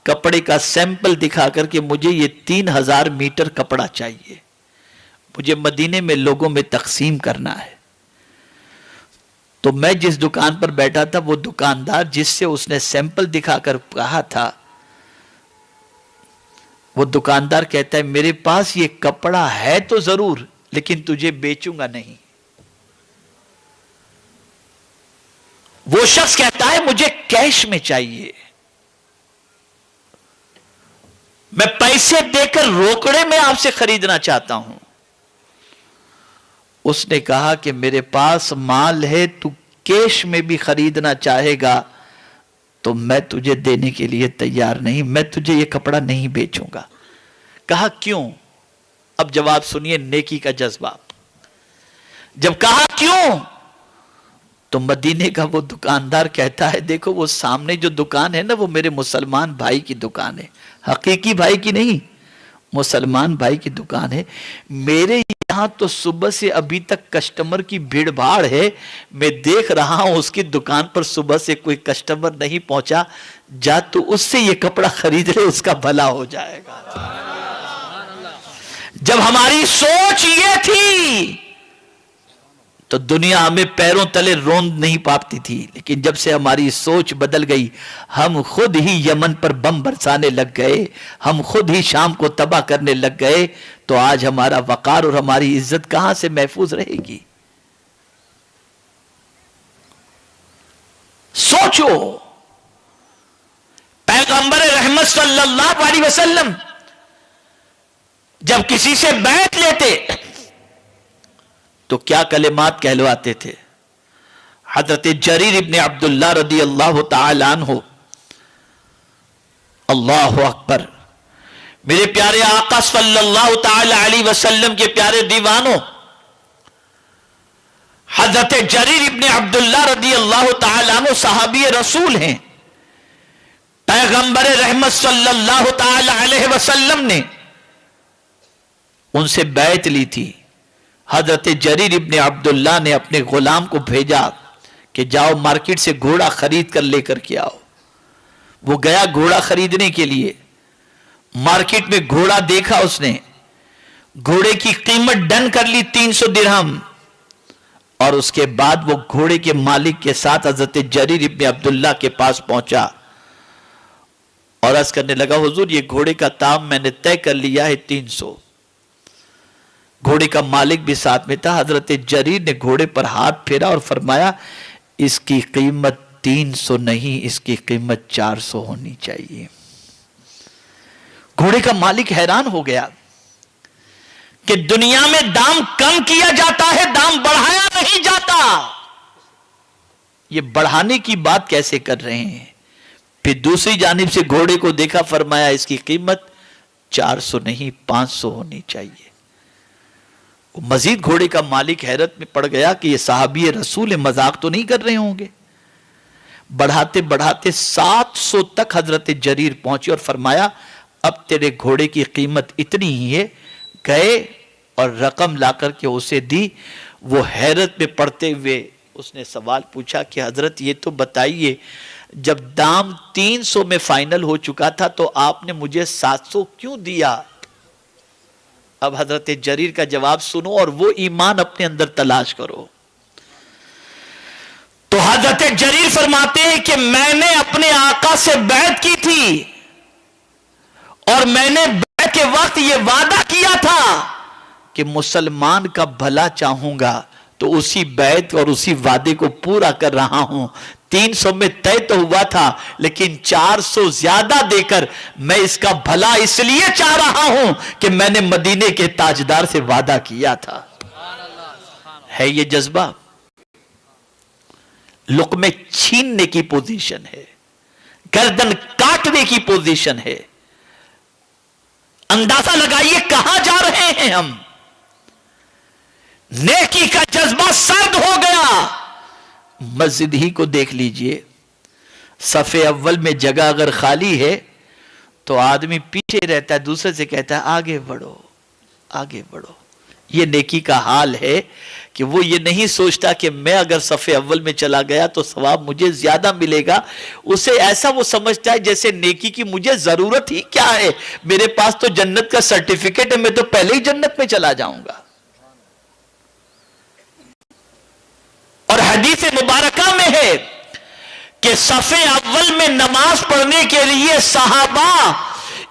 کپڑے کا سیمپل دکھا کر کہ مجھے یہ 3000 میٹر کپڑا چاہیے, مجھے مدینے میں لوگوں میں تقسیم کرنا ہے. تو میں جس دکان پر بیٹھا تھا وہ دکاندار جس سے اس نے سیمپل دکھا کر کہا تھا, وہ دکاندار کہتا ہے میرے پاس یہ کپڑا ہے تو ضرور لیکن تجھے بیچوں گا نہیں. وہ شخص کہتا ہے مجھے کیش میں چاہیے, میں پیسے دے کر روکڑے میں آپ سے خریدنا چاہتا ہوں. اس نے کہا کہ میرے پاس مال ہے, تو کیش میں بھی خریدنا چاہے گا تو میں تجھے دینے کے لیے تیار نہیں, میں تجھے یہ کپڑا نہیں بیچوں گا. کہا کیوں؟ اب جواب سنیے نیکی کا جذبہ. جب کہا کیوں تو مدینے کا وہ دکاندار کہتا ہے دیکھو وہ سامنے جو دکان ہے نا وہ میرے مسلمان بھائی کی دکان ہے, حقیقی بھائی کی نہیں, مسلمان بھائی کی دکان ہے. میرے یہاں تو صبح سے ابھی تک کسٹمر کی بھیڑ بھاڑ ہے, میں دیکھ رہا ہوں اس کی دکان پر صبح سے کوئی کسٹمر نہیں پہنچا, جا تو اس سے یہ کپڑا خرید لے, اس کا بھلا ہو جائے گا. جب ہماری سوچ یہ تھی تو دنیا ہمیں پیروں تلے روند نہیں پاتی تھی, لیکن جب سے ہماری سوچ بدل گئی ہم خود ہی یمن پر بم برسانے لگ گئے, ہم خود ہی شام کو تباہ کرنے لگ گئے, تو آج ہمارا وقار اور ہماری عزت کہاں سے محفوظ رہے گی؟ سوچو, پیغمبر رحمت صلی اللہ علیہ وسلم جب کسی سے بیعت لیتے تو کیا کلمات کہلواتے تھے؟ حضرت جریر ابن عبداللہ رضی اللہ تعالی عنہ, اللہ اکبر, میرے پیارے آقا صلی اللہ تعالی علیہ وسلم کے پیارے دیوانوں, حضرت جریر ابن عبداللہ رضی اللہ تعالی عنہ صحابی رسول ہیں. پیغمبر رحمت صلی اللہ تعالی علیہ وسلم نے ان سے بیعت لی تھی. حضرت جریر ابن عبداللہ نے اپنے غلام کو بھیجا کہ جاؤ مارکیٹ سے گھوڑا خرید کر لے کر کے آؤ. وہ گیا گھوڑا خریدنے کے لیے، مارکیٹ میں گھوڑا دیکھا اس نے، گھوڑے کی قیمت ڈن کر لی 300 درہم، اور اس کے بعد وہ گھوڑے کے مالک کے ساتھ حضرت جریر ابن عبداللہ کے پاس پہنچا اور عرض کرنے لگا حضور یہ گھوڑے کا دام میں نے طے کر لیا ہے 300۔ گھوڑے کا مالک بھی ساتھ میں تھا۔ حضرت جریر نے گھوڑے پر ہاتھ پھیرا اور فرمایا اس کی قیمت 300 نہیں، اس کی قیمت 400 ہونی چاہیے۔ گھوڑے کا مالک حیران ہو گیا کہ دنیا میں دام کم کیا جاتا ہے، دام بڑھایا نہیں جاتا، یہ بڑھانے کی بات کیسے کر رہے ہیں؟ پھر دوسری جانب سے گھوڑے کو دیکھا، فرمایا اس کی قیمت 400 نہیں 500 ہونی چاہیے۔ مزید گھوڑے کا مالک حیرت میں پڑ گیا کہ یہ صحابی رسول مذاق تو نہیں کر رہے ہوں گے۔ بڑھاتے بڑھاتے 700 تک حضرت جریر پہنچے اور فرمایا اب تیرے گھوڑے کی قیمت اتنی ہی ہے۔ گئے اور رقم لا کر کے اسے دی۔ وہ حیرت میں پڑتے ہوئے اس نے سوال پوچھا کہ حضرت یہ تو بتائیے جب دام 300 میں فائنل ہو چکا تھا تو آپ نے مجھے 700 کیوں دیا؟ اب حضرت جریر کا جواب سنو اور وہ ایمان اپنے اندر تلاش کرو۔ تو حضرت جریر فرماتے ہیں کہ میں نے اپنے آقا سے بیعت کی تھی اور میں نے بیعت کے وقت یہ وعدہ کیا تھا کہ مسلمان کا بھلا چاہوں گا، تو اسی بیعت اور اسی وعدے کو پورا کر رہا ہوں۔ 300 میں طے تو ہوا تھا لیکن 400 زیادہ دے کر میں اس کا بھلا اس لیے چاہ رہا ہوں کہ میں نے مدینے کے تاجدار سے وعدہ کیا تھا۔ ہے یہ جذبہ؟ لقمے چھیننے کی پوزیشن ہے، گردن کاٹنے کی پوزیشن ہے۔ اندازہ لگائیے کہاں جا رہے ہیں ہم۔ نیکی کا جذبہ سرد ہو گیا۔ مسجد ہی کو دیکھ لیجئے، صف اول میں جگہ اگر خالی ہے تو آدمی پیچھے رہتا ہے، دوسرے سے کہتا ہے آگے بڑھو آگے بڑھو۔ یہ نیکی کا حال ہے کہ وہ یہ نہیں سوچتا کہ میں اگر صف اول میں چلا گیا تو ثواب مجھے زیادہ ملے گا۔ اسے ایسا وہ سمجھتا ہے جیسے نیکی کی مجھے ضرورت ہی کیا ہے، میرے پاس تو جنت کا سرٹیفکیٹ ہے، میں تو پہلے ہی جنت میں چلا جاؤں گا۔ اور حدیث مبارکہ میں ہے کہ صف اول میں نماز پڑھنے کے لیے صحابہ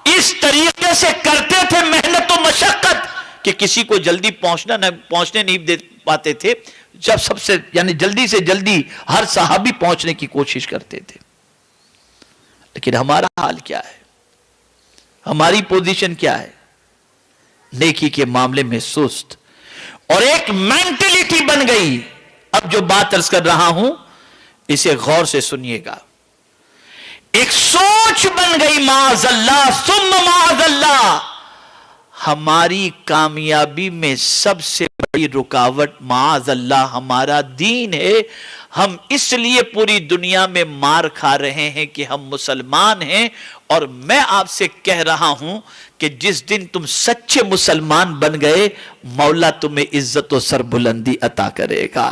اس طریقے سے کرتے تھے محنت و مشقت کہ کسی کو جلدی پہنچنے نہیں دے پاتے تھے، جب سب سے یعنی جلدی سے جلدی ہر صحابی پہنچنے کی کوشش کرتے تھے۔ لیکن ہمارا حال کیا ہے؟ ہماری پوزیشن کیا ہے؟ نیکی کے معاملے میں سست، اور ایک مینٹلٹی بن گئی۔ اب جو بات عرض کر رہا ہوں اسے غور سے سنیے گا۔ ایک سوچ بن گئی معاذ اللہ ثم معاذ اللہ، ہماری کامیابی میں سب سے بڑی رکاوٹ معاذ اللہ ہمارا دین ہے۔ ہم اس لیے پوری دنیا میں مار کھا رہے ہیں کہ ہم مسلمان ہیں، اور میں آپ سے کہہ رہا ہوں کہ جس دن تم سچے مسلمان بن گئے مولا تمہیں عزت و سربلندی عطا کرے گا۔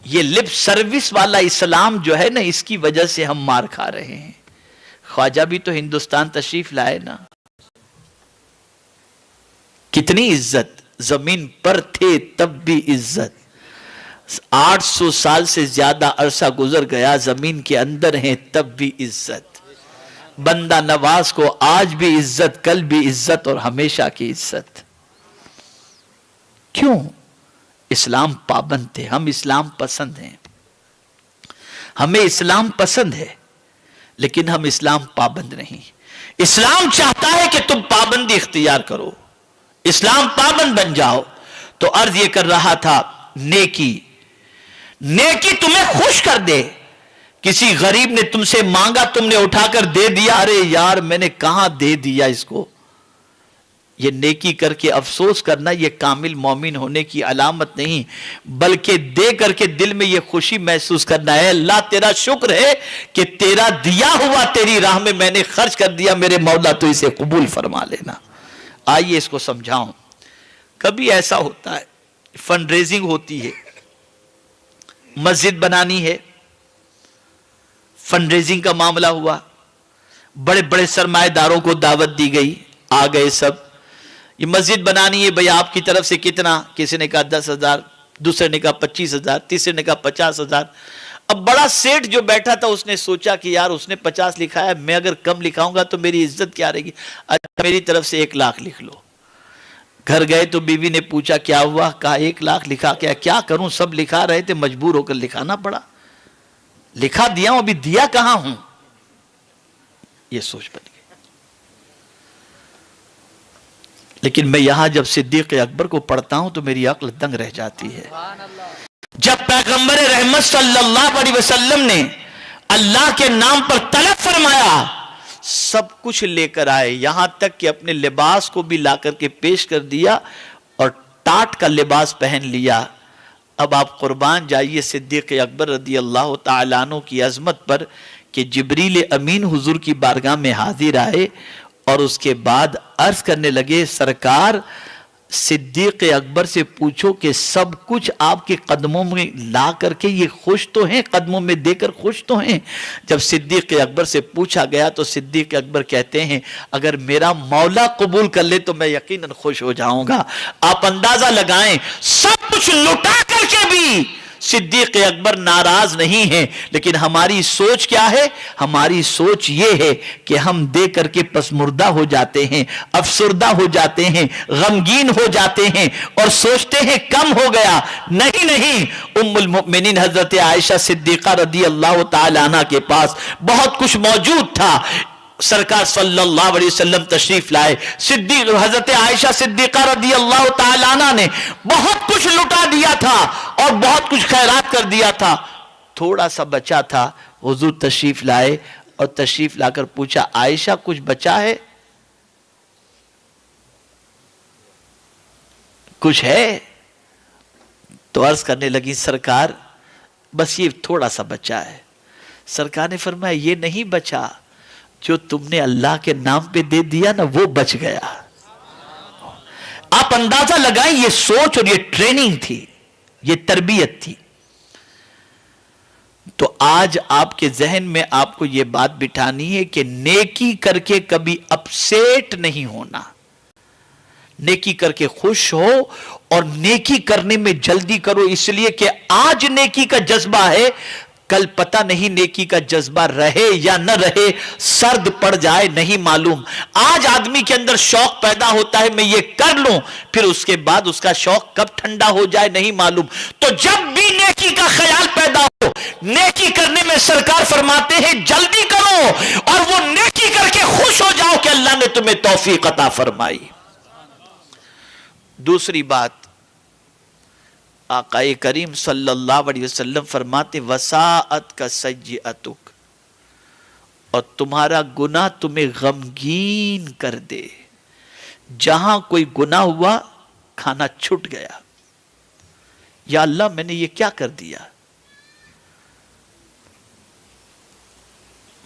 یہ لپ سروس والا اسلام جو ہے نا، اس کی وجہ سے ہم مار کھا رہے ہیں۔ خواجہ بھی تو ہندوستان تشریف لائے نا، کتنی عزت، زمین پر تھے تب بھی عزت، 800 سال سے زیادہ عرصہ گزر گیا زمین کے اندر ہیں تب بھی عزت، بندہ نواز کو آج بھی عزت، کل بھی عزت اور ہمیشہ کی عزت۔ کیوں؟ اسلام پابند تھے۔ ہم اسلام پسند ہیں، ہمیں اسلام پسند ہے، لیکن ہم اسلام پابند نہیں۔ اسلام چاہتا ہے کہ تم پابندی اختیار کرو، اسلام پابند بن جاؤ۔ تو عرض یہ کر رہا تھا، نیکی تمہیں خوش کر دے۔ کسی غریب نے تم سے مانگا، تم نے اٹھا کر دے دیا، ارے یار میں نے کہاں دے دیا اس کو۔ یہ نیکی کر کے افسوس کرنا یہ کامل مومن ہونے کی علامت نہیں، بلکہ دے کر کے دل میں یہ خوشی محسوس کرنا ہے، اللہ تیرا شکر ہے کہ تیرا دیا ہوا تیری راہ میں میں نے خرچ کر دیا، میرے مولا تو اسے قبول فرما لینا۔ آئیے اس کو سمجھاؤں۔ کبھی ایسا ہوتا ہے، فنڈ ریزنگ ہوتی ہے، مسجد بنانی ہے، فنڈ ریزنگ کا معاملہ ہوا، بڑے بڑے سرمایہ داروں کو دعوت دی گئی، آ گئے سب، یہ مسجد بنانی ہے بھئی آپ کی طرف سے کتنا، کسی نے کہا 10,000، دوسرے نے کہا 25,000، تیسرے نے کہا 50,000۔ اب بڑا سیٹ جو بیٹھا تھا اس نے سوچا کہ یار اس نے 50 لکھا ہے، میں اگر کم لکھاؤں گا تو میری عزت کیا رہے گی، اچھا میری طرف سے 1 لاکھ لکھ لو۔ گھر گئے تو بیوی نے پوچھا کیا ہوا، کہا 1 لاکھ لکھا، کیا کروں، سب لکھا رہے تھے مجبور ہو کر لکھانا پڑا، لکھا دیا ہوں ابھی دیا کہاں ہوں، یہ سوچ بن گئی۔ لیکن میں یہاں جب صدیق اکبر کو پڑھتا ہوں تو میری عقل دنگ رہ جاتی ہے۔ جب پیغمبر رحمت صلی اللہ علیہ وسلم نے اللہ کے نام پر طلب فرمایا، سب کچھ لے کر آئے، یہاں تک کہ اپنے لباس کو بھی لا کر کے پیش کر دیا اور ٹاٹ کا لباس پہن لیا۔ اب آپ قربان جائیے صدیق اکبر رضی اللہ تعالیٰ عنہ کی عظمت پر کہ جبریل امین حضور کی بارگاہ میں حاضر آئے اور اس کے بعد عرض کرنے لگے، سرکار صدیق اکبر سے پوچھو کہ سب کچھ آپ کے قدموں میں لا کر کے یہ خوش تو ہیں، قدموں میں دے کر خوش تو ہیں۔ جب صدیق اکبر سے پوچھا گیا تو صدیق اکبر کہتے ہیں اگر میرا مولا قبول کر لے تو میں یقیناً خوش ہو جاؤں گا۔ آپ اندازہ لگائیں سب کچھ لٹا کر کے بھی صدیق اکبر ناراض نہیں ہیں، لیکن ہماری سوچ کیا ہے؟ ہماری سوچ یہ ہے کہ ہم دے کر کے پسمردہ ہو جاتے ہیں، افسردہ ہو جاتے ہیں، غمگین ہو جاتے ہیں اور سوچتے ہیں کم ہو گیا۔ نہیں، ام المؤمنین حضرت عائشہ صدیقہ رضی اللہ تعالی عنہ کے پاس بہت کچھ موجود تھا، سرکار صلی اللہ علیہ وسلم تشریف لائے، حضرت عائشہ صدیقہ رضی اللہ تعالیٰ عنہ نے بہت کچھ لٹا دیا تھا اور بہت کچھ خیرات کر دیا تھا، تھوڑا سا بچا تھا، حضور تشریف لائے اور تشریف لا کر پوچھا عائشہ کچھ بچا ہے، کچھ ہے؟ تو عرض کرنے لگی سرکار بس یہ تھوڑا سا بچا ہے۔ سرکار نے فرمایا یہ نہیں بچا، جو تم نے اللہ کے نام پہ دے دیا نا وہ بچ گیا۔ آپ اندازہ لگائیں یہ سوچ اور یہ ٹریننگ تھی، یہ تربیت تھی۔ تو آج آپ کے ذہن میں آپ کو یہ بات بٹھانی ہے کہ نیکی کر کے کبھی اپسیٹ نہیں ہونا، نیکی کر کے خوش ہو اور نیکی کرنے میں جلدی کرو، اس لیے کہ آج نیکی کا جذبہ ہے، کل پتہ نہیں نیکی کا جذبہ رہے یا نہ رہے، سرد پڑ جائے نہیں معلوم۔ آج آدمی کے اندر شوق پیدا ہوتا ہے میں یہ کر لوں، پھر اس کے بعد اس کا شوق کب ٹھنڈا ہو جائے نہیں معلوم۔ تو جب بھی نیکی کا خیال پیدا ہو، نیکی کرنے میں سرکار فرماتے ہیں جلدی کرو اور وہ نیکی کر کے خوش ہو جاؤ کہ اللہ نے تمہیں توفیق عطا فرمائی۔ دوسری بات، آقا کریم صلی اللہ علیہ وسلم فرماتے وساعت کا سیئتک، اور تمہارا گناہ تمہیں غمگین کر دے۔ جہاں کوئی گناہ ہوا کھانا چھٹ گیا، یا اللہ میں نے یہ کیا کر دیا،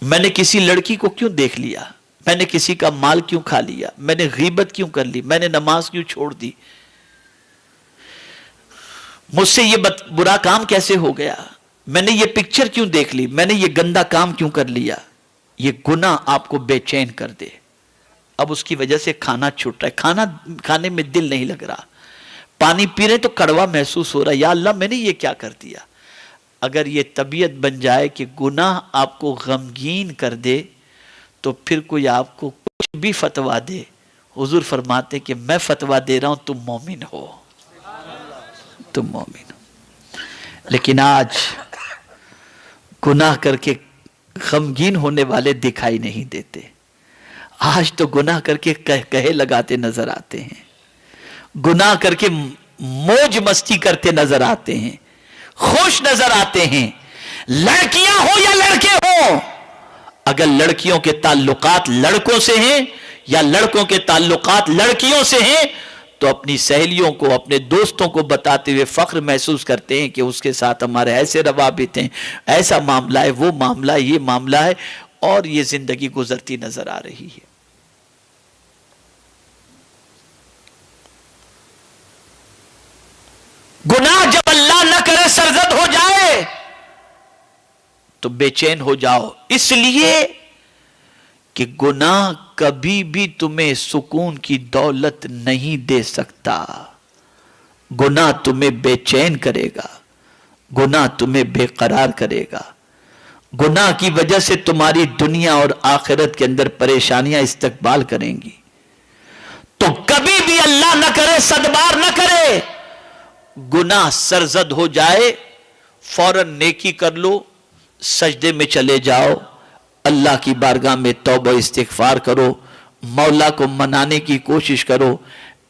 میں نے کسی لڑکی کو کیوں دیکھ لیا، میں نے کسی کا مال کیوں کھا لیا، میں نے غیبت کیوں کر لی، میں نے نماز کیوں چھوڑ دی، مجھ سے یہ برا کام کیسے ہو گیا، میں نے یہ پکچر کیوں دیکھ لی، میں نے یہ گندا کام کیوں کر لیا۔ یہ گناہ آپ کو بے چین کر دے، اب اس کی وجہ سے کھانا چھوٹ رہا ہے، کھانا کھانے میں دل نہیں لگ رہا، پانی پی رہے تو کڑوا محسوس ہو رہا ہے، یا اللہ میں نے یہ کیا کر دیا۔ اگر یہ طبیعت بن جائے کہ گناہ آپ کو غمگین کر دے تو پھر کوئی آپ کو کچھ بھی فتوا دے، حضور فرماتے کہ میں فتوا دے رہا ہوں تم مومن ہو، تم مومن ہو۔ لیکن آج گناہ کر کے غمگین ہونے والے دکھائی نہیں دیتے، آج تو گناہ کر کے کہے لگاتے نظر آتے ہیں، گناہ کر کے موج مستی کرتے نظر آتے ہیں، خوش نظر آتے ہیں، لڑکیاں ہو یا لڑکے ہو۔ اگر لڑکیوں کے تعلقات لڑکوں سے ہیں یا لڑکوں کے تعلقات لڑکیوں سے ہیں تو اپنی سہیلیوں کو اپنے دوستوں کو بتاتے ہوئے فخر محسوس کرتے ہیں کہ اس کے ساتھ ہمارے ایسے روابط ہیں، ایسا معاملہ ہے، وہ معاملہ ہے، یہ معاملہ ہے، اور یہ زندگی گزرتی نظر آ رہی ہے۔ گناہ جب اللہ نہ کرے سرزد ہو جائے تو بے چین ہو جاؤ، اس لیے کہ گناہ کبھی بھی تمہیں سکون کی دولت نہیں دے سکتا۔ گناہ تمہیں بے چین کرے گا، گناہ تمہیں بے قرار کرے گا، گناہ کی وجہ سے تمہاری دنیا اور آخرت کے اندر پریشانیاں استقبال کریں گی۔ تو کبھی بھی اللہ نہ کرے، صدبار نہ کرے، گناہ سرزد ہو جائے، فوراً نیکی کر لو، سجدے میں چلے جاؤ، اللہ کی بارگاہ میں توبہ استغفار کرو، مولا کو منانے کی کوشش کرو،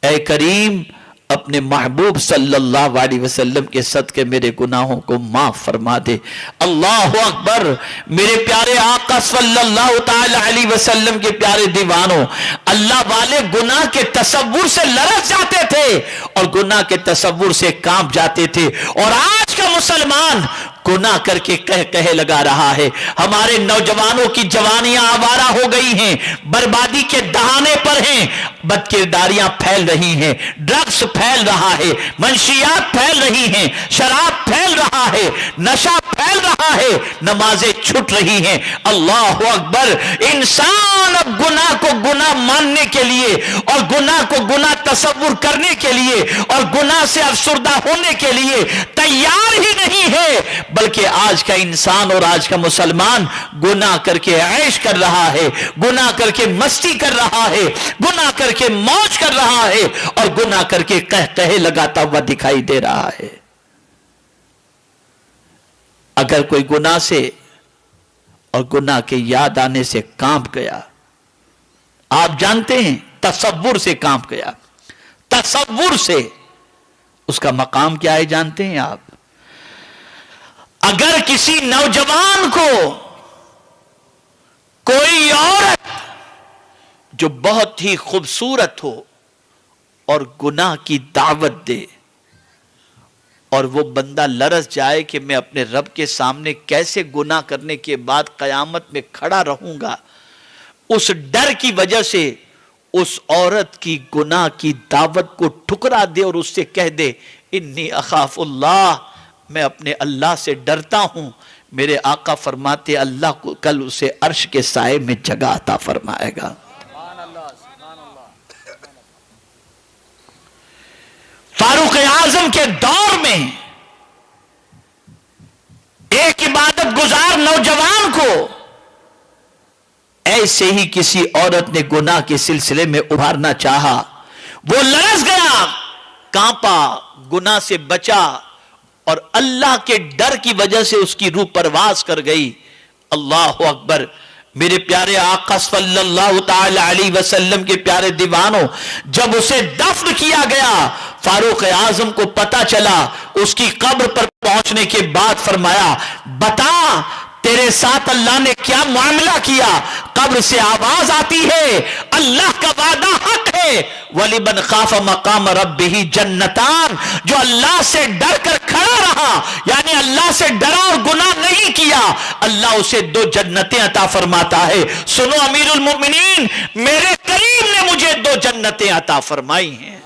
اے کریم اپنے محبوب صلی اللہ علیہ وسلم کے صدقے میرے گناہوں کو معاف فرما دے۔ اللہ اکبر، میرے پیارے آقا صلی اللہ تعالی علیہ وسلم کے پیارے دیوانوں، اللہ والے گناہ کے تصور سے لرز جاتے تھے اور گناہ کے تصور سے کانپ جاتے تھے، اور آج کا مسلمان گناہ کر کے کہہ لگا رہا ہے۔ ہمارے نوجوانوں کی جوانیاں آوارہ ہو گئی ہیں، بربادی کے دہانے پر ہیں، بدکرداریاں پھیل رہی ہیں، ڈرگس پھیل رہا ہے، منشیات پھیل رہی ہیں، شراب پھیل رہا ہے، نشہ پھیل رہا ہے، نمازیں چھٹ رہی ہیں۔ اللہ اکبر، انسان اب گناہ کو گناہ ماننے کے لیے اور گناہ کو گناہ تصور کرنے کے لیے اور گناہ سے افسردہ ہونے کے لیے تیار ہی نہیں ہے، بلکہ آج کا انسان اور آج کا مسلمان گناہ کر کے عیش کر رہا ہے، گناہ کر کے مستی کر رہا ہے، گناہ کر کے موج کر رہا ہے، اور گناہ کر کے کہے لگاتا ہوا دکھائی دے رہا ہے۔ اگر کوئی گناہ سے اور گناہ کے یاد آنے سے کانپ گیا، آپ جانتے ہیں تصور سے کانپ گیا، تصور سے، اس کا مقام کیا ہے جانتے ہیں آپ؟ اگر کسی نوجوان کو کوئی عورت جو بہت ہی خوبصورت ہو اور گناہ کی دعوت دے، اور وہ بندہ لرز جائے کہ میں اپنے رب کے سامنے کیسے گناہ کرنے کے بعد قیامت میں کھڑا رہوں گا، اس ڈر کی وجہ سے اس عورت کی گناہ کی دعوت کو ٹھکرا دے اور اس سے کہہ دے انی اخاف اللہ، میں اپنے اللہ سے ڈرتا ہوں، میرے آقا فرماتے اللہ کو کل اسے عرش کے سائے میں جگہ عطا فرمائے گا۔ فاروق اعظم کے دور میں ایک عبادت گزار نوجوان کو ایسے ہی کسی عورت نے گناہ کے سلسلے میں ابھارنا چاہا، وہ لرز گیا، کانپا، گناہ سے بچا، اور اللہ کے ڈر کی وجہ سے اس کی روح پرواز کر گئی۔ اللہ اکبر، میرے پیارے آقا صلی اللہ تعالی علیہ وسلم کے پیارے دیوانوں، جب اسے دفن کیا گیا، فاروق اعظم کو پتا چلا، اس کی قبر پر پہنچنے کے بعد فرمایا بتا تیرے ساتھ اللہ نے کیا معاملہ کیا؟ قبر سے آواز آتی ہے اللہ کا وعدہ حق ہے، وَلِمَنْ خَافَ مَقَامَ رَبِّهِ جَنَّتَانِ، جو اللہ سے ڈر کر کھڑا رہا، یعنی اللہ سے ڈرا اور گناہ نہیں کیا، اللہ اسے 2 جنتیں عطا فرماتا ہے۔ سنو امیر المؤمنین، میرے کریم نے مجھے 2 جنتیں عطا فرمائی ہیں۔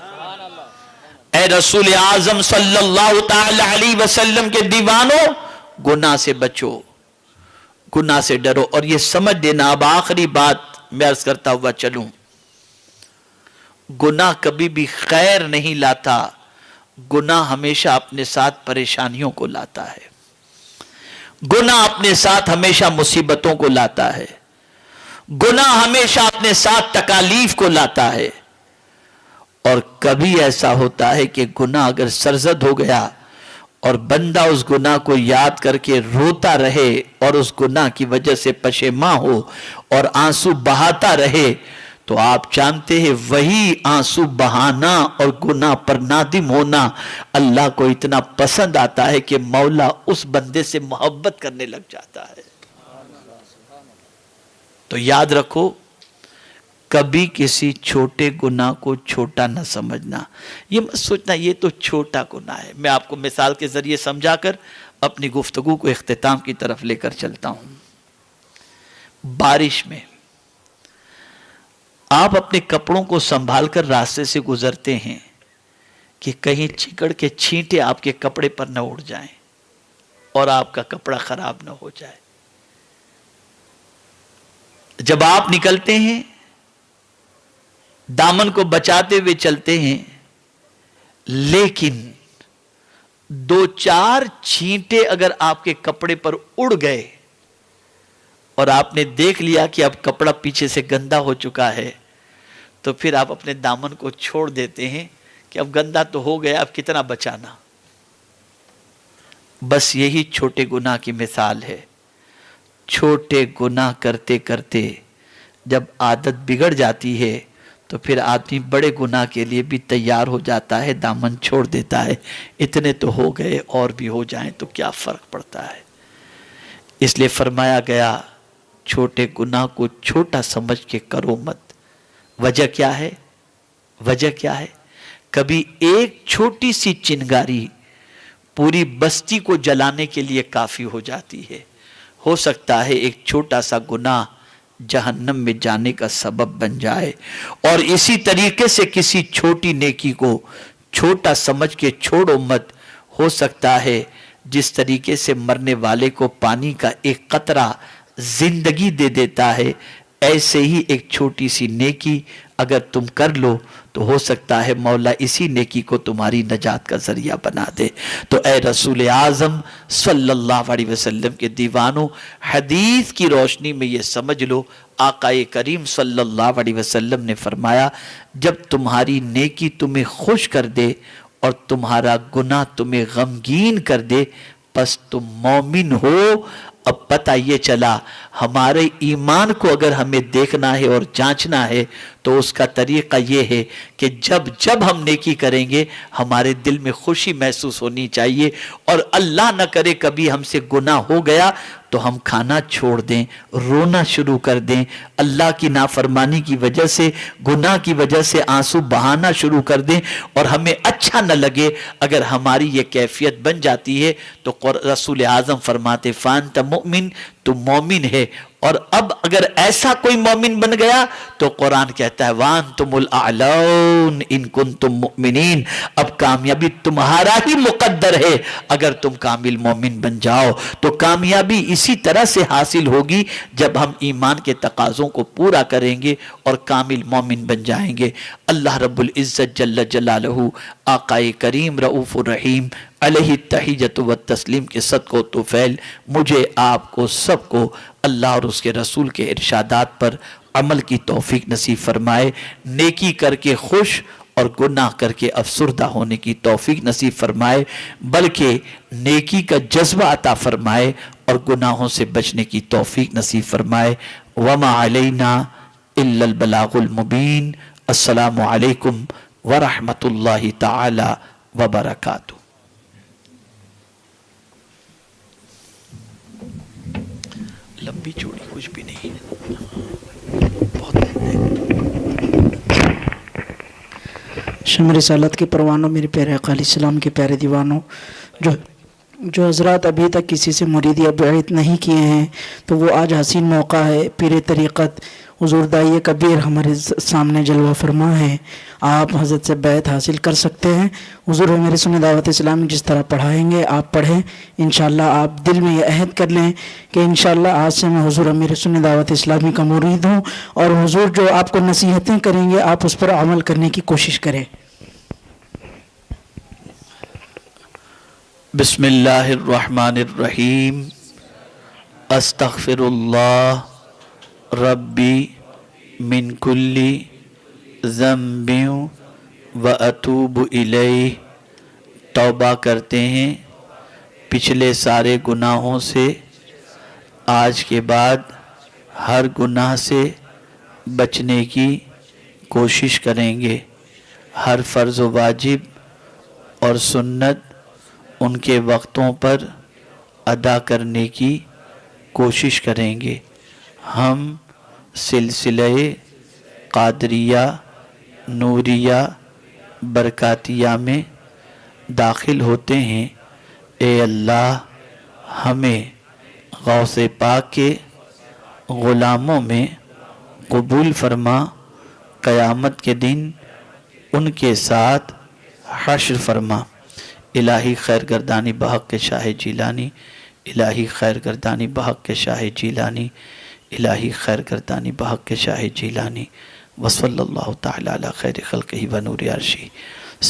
اے رسول اعظم صلی اللہ تعالی علیہ وسلم کے دیوانوں، گناہ سے بچو، گناہ سے ڈرو، اور یہ سمجھ دینا، اب آخری بات میں عرض کرتا ہوا چلوں، گناہ کبھی بھی خیر نہیں لاتا، گناہ ہمیشہ اپنے ساتھ پریشانیوں کو لاتا ہے، گناہ اپنے ساتھ ہمیشہ مصیبتوں کو لاتا ہے، گناہ ہمیشہ اپنے ساتھ تکالیف کو لاتا ہے، اور کبھی ایسا ہوتا ہے کہ گناہ اگر سرزد ہو گیا اور بندہ اس گناہ کو یاد کر کے روتا رہے اور اس گناہ کی وجہ سے پشیماں ہو اور آنسو بہاتا رہے، تو آپ جانتے ہیں وہی آنسو بہانا اور گناہ پر نادم ہونا اللہ کو اتنا پسند آتا ہے کہ مولا اس بندے سے محبت کرنے لگ جاتا ہے۔ تو یاد رکھو، کبھی کسی چھوٹے گناہ کو چھوٹا نہ سمجھنا، یہ مت سوچنا یہ تو چھوٹا گناہ ہے۔ میں آپ کو مثال کے ذریعے سمجھا کر اپنی گفتگو کو اختتام کی طرف لے کر چلتا ہوں۔ بارش میں آپ اپنے کپڑوں کو سنبھال کر راستے سے گزرتے ہیں کہ کہیں چکڑ کے چھینٹے آپ کے کپڑے پر نہ اڑ جائیں اور آپ کا کپڑا خراب نہ ہو جائے۔ جب آپ نکلتے ہیں دامن کو بچاتے ہوئے چلتے ہیں، لیکن دو چار چھینٹے اگر آپ کے کپڑے پر اڑ گئے اور آپ نے دیکھ لیا کہ اب کپڑا پیچھے سے گندا ہو چکا ہے، تو پھر آپ اپنے دامن کو چھوڑ دیتے ہیں کہ اب گندا تو ہو گیا، اب کتنا بچانا۔ بس یہی چھوٹے گناہ کی مثال ہے۔ چھوٹے گناہ کرتے کرتے جب عادت بگڑ جاتی ہے تو پھر آدمی بڑے گناہ کے لیے بھی تیار ہو جاتا ہے، دامن چھوڑ دیتا ہے، اتنے تو ہو گئے اور بھی ہو جائیں تو کیا فرق پڑتا ہے۔ اس لیے فرمایا گیا چھوٹے گناہ کو چھوٹا سمجھ کے کرو مت۔ وجہ کیا ہے؟ وجہ کیا ہے؟ کبھی ایک چھوٹی سی چنگاری پوری بستی کو جلانے کے لیے کافی ہو جاتی ہے۔ ہو سکتا ہے ایک چھوٹا سا گناہ جہنم میں جانے کا سبب بن جائے، اور اسی طریقے سے کسی چھوٹی نیکی کو چھوٹا سمجھ کے چھوڑو مت۔ ہو سکتا ہے جس طریقے سے مرنے والے کو پانی کا ایک قطرہ زندگی دے دیتا ہے، ایسے ہی ایک چھوٹی سی نیکی اگر تم کر لو تو ہو سکتا ہے مولا اسی نیکی کو تمہاری نجات کا ذریعہ بنا دے۔ تو اے رسول اعظم صلی اللہ علیہ وسلم کے دیوانوں، حدیث کی روشنی میں یہ سمجھ لو، آقا کریم صلی اللہ علیہ وسلم نے فرمایا جب تمہاری نیکی تمہیں خوش کر دے اور تمہارا گناہ تمہیں غمگین کر دے، پس تم مومن ہو۔ اب پتہ یہ چلا ہمارے ایمان کو اگر ہمیں دیکھنا ہے اور جانچنا ہے تو اس کا طریقہ یہ ہے کہ جب ہم نیکی کریں گے ہمارے دل میں خوشی محسوس ہونی چاہیے، اور اللہ نہ کرے کبھی ہم سے گناہ ہو گیا تو ہم کھانا چھوڑ دیں، رونا شروع کر دیں، اللہ کی نافرمانی کی وجہ سے، گناہ کی وجہ سے آنسو بہانا شروع کر دیں اور ہمیں اچھا نہ لگے۔ اگر ہماری یہ کیفیت بن جاتی ہے تو رسول اعظم فرماتے فانت مؤمن، تو مومن ہے۔ اور اب اگر ایسا کوئی مومن بن گیا تو قرآن کہتا ہے وانتم الاعلون ان کنتم مؤمنین، اب کامیابی تمہارا ہی مقدر ہے اگر تم کامل مومن بن جاؤ۔ تو کامیابی اسی طرح سے حاصل ہوگی جب ہم ایمان کے تقاضوں کو پورا کریں گے اور کامل مومن بن جائیں گے۔ اللہ رب العزت جل جلالہ آقا کریم رؤوف الرحیم علیہ التحیۃ والتسلیم کے صدق و طفیل مجھے آپ کو سب کو اللہ اور اس کے رسول کے ارشادات پر عمل کی توفیق نصیب فرمائے، نیکی کر کے خوش اور گناہ کر کے افسردہ ہونے کی توفیق نصیب فرمائے، بلکہ نیکی کا جذبہ عطا فرمائے اور گناہوں سے بچنے کی توفیق نصیب فرمائے۔ وما علینا الا البلاغ المبین۔ السلام علیکم ورحمۃ اللہ تعالی وبرکاتہ۔ لمبی چوڑی کچھ بھی نہیں شمع رسالت کے پروانوں، میرے پیارے آقا علیہ السلام کے پیارے دیوانوں، جو حضرات ابھی تک کسی سے مرید یا بیعت نہیں کیے ہیں تو وہ آج حسین موقع ہے۔ پیر طریقت حضور داعی کبیر ہمارے سامنے جلوہ فرما ہے، آپ حضرت سے بیعت حاصل کر سکتے ہیں۔ حضور میرے سنت دعوت اسلامی جس طرح پڑھائیں گے آپ پڑھیں، انشاءاللہ آپ دل میں یہ عہد کر لیں کہ انشاءاللہ آج سے میں حضور میرے سنت دعوت اسلامی کا مرید ہوں، اور حضور جو آپ کو نصیحتیں کریں گے آپ اس پر عمل کرنے کی کوشش کریں۔ بسم اللہ الرحمن الرحیم۔ استغفر اللہ ربی من کل ذنب و اتوب الیہ۔ توبہ کرتے ہیں پچھلے سارے گناہوں سے، آج کے بعد ہر گناہ سے بچنے کی کوشش کریں گے، ہر فرض و واجب اور سنت ان کے وقتوں پر ادا کرنے کی کوشش کریں گے۔ ہم سلسلہ قادریہ نوریہ برکاتیہ میں داخل ہوتے ہیں۔ اے اللہ ہمیں غوث پاک کے غلاموں میں قبول فرما، قیامت کے دن ان کے ساتھ حشر فرما۔ الہی خیر گردانی بحق کے شاہ جیلانی، الہی خیر گردانی بحق کے شاہ جیلانی، الہی خیر گردانی بحق شاہ جیلانی وصلی اللہ تعالی علی خیر خلقہ و نور عرشی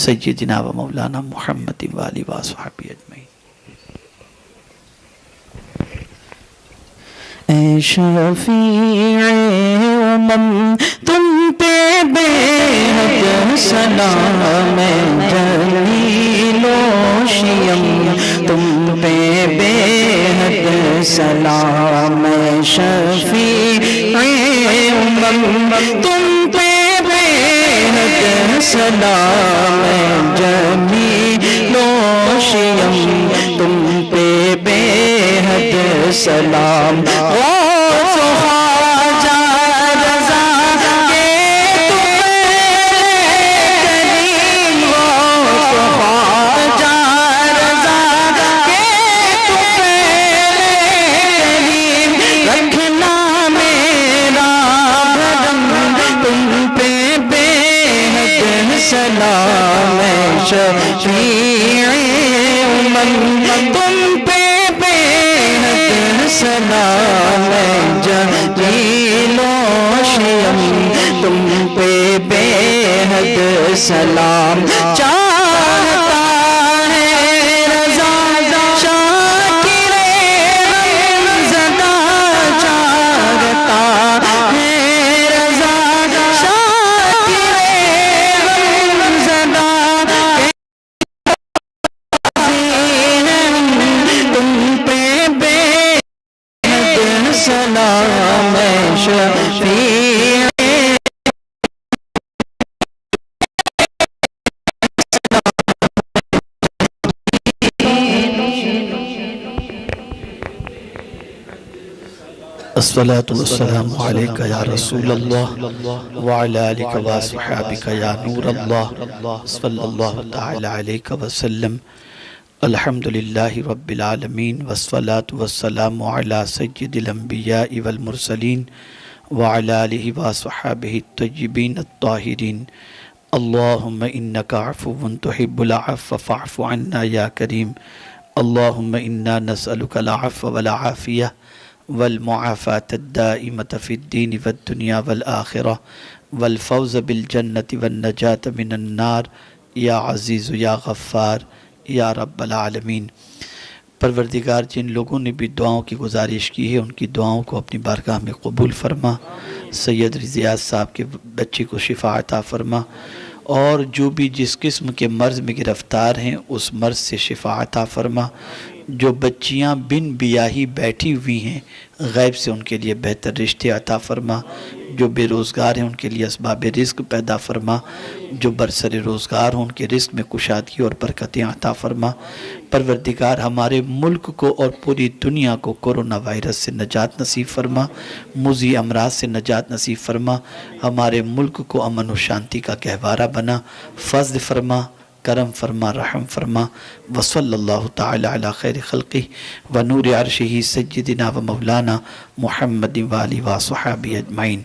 سیدنا و مولانا محمد و آلہ و صحابہ اجمعین۔ اے شفیع امم تم پہ بے حد سلام ہے، جلیل و شیم تم پہ بے حد سلام ہے، شفیع امم تم پہ بے حد سلام ہے، جلیل و شیم تم پہ بے حد سلام۔ غوث و خواجہ رضا کے تمہیں کریم، غوث و خواجہ رضا کے تمہیں کریم، رکھنا میرا بھرم تم پہ بے حد سلام ہے، شفیع امم تم پہ سلام ہے، جلیل و شیم تم پہ بے حد سلام۔ چاہتا ہے رضا شاکر غمزدہ، چاہتا ہے رضا شاکر غمزدہ، تم پہ بے سلام ہے، شفیع الصلاة والسلام علیکہ یا رسول اللہ وعلی آلک و صحابک یا نور اللہ صلی اللہ تعالی علیہ وسلم۔ الحمدللہ رب العالمین والصلاة والسلام علی سید الانبیاء والمرسلین وعلی آلہ وصحابہ الطیبین الطاہرین۔ اللہم انکا عفو تحب العفو فاعف عنا یا کریم۔ اللہم انا نسألک العفو والعافیہ والمعافاة الدائمة في الدين والدنيا والآخرة والفوز بالجنة والنجاة من النار یا عزیز یا غفار یا رب العالمین۔ پروردگار جن لوگوں نے بھی دعاؤں کی گزارش کی ہے ان کی دعاؤں کو اپنی بارگاہ میں قبول فرما، سید رضیاض صاحب کے بچے کو شفا عطا فرما، اور جو بھی جس قسم کے مرض میں گرفتار ہیں اس مرض سے شفا عطا فرما۔ جو بچیاں بن بیاہی بیٹھی ہوئی ہیں غیب سے ان کے لیے بہتر رشتے عطا فرما، جو بے روزگار ہیں ان کے لیے اسباب رزق پیدا فرما، جو برسر روزگار ہوں ان کے رزق میں کشادگی اور برکتیں عطا فرما۔ پروردگار ہمارے ملک کو اور پوری دنیا کو کورونا وائرس سے نجات نصیب فرما، مضی امراض سے نجات نصیب فرما، ہمارے ملک کو امن و شانتی کا گہوارہ بنا، فضل فرما، کرم فرما، رحم فرما۔ وصلی اللہ تعالی علی خیر خلقہ و نور عرشہ سیدنا و مولانا محمد و آلہ و صحابہ اجمعین۔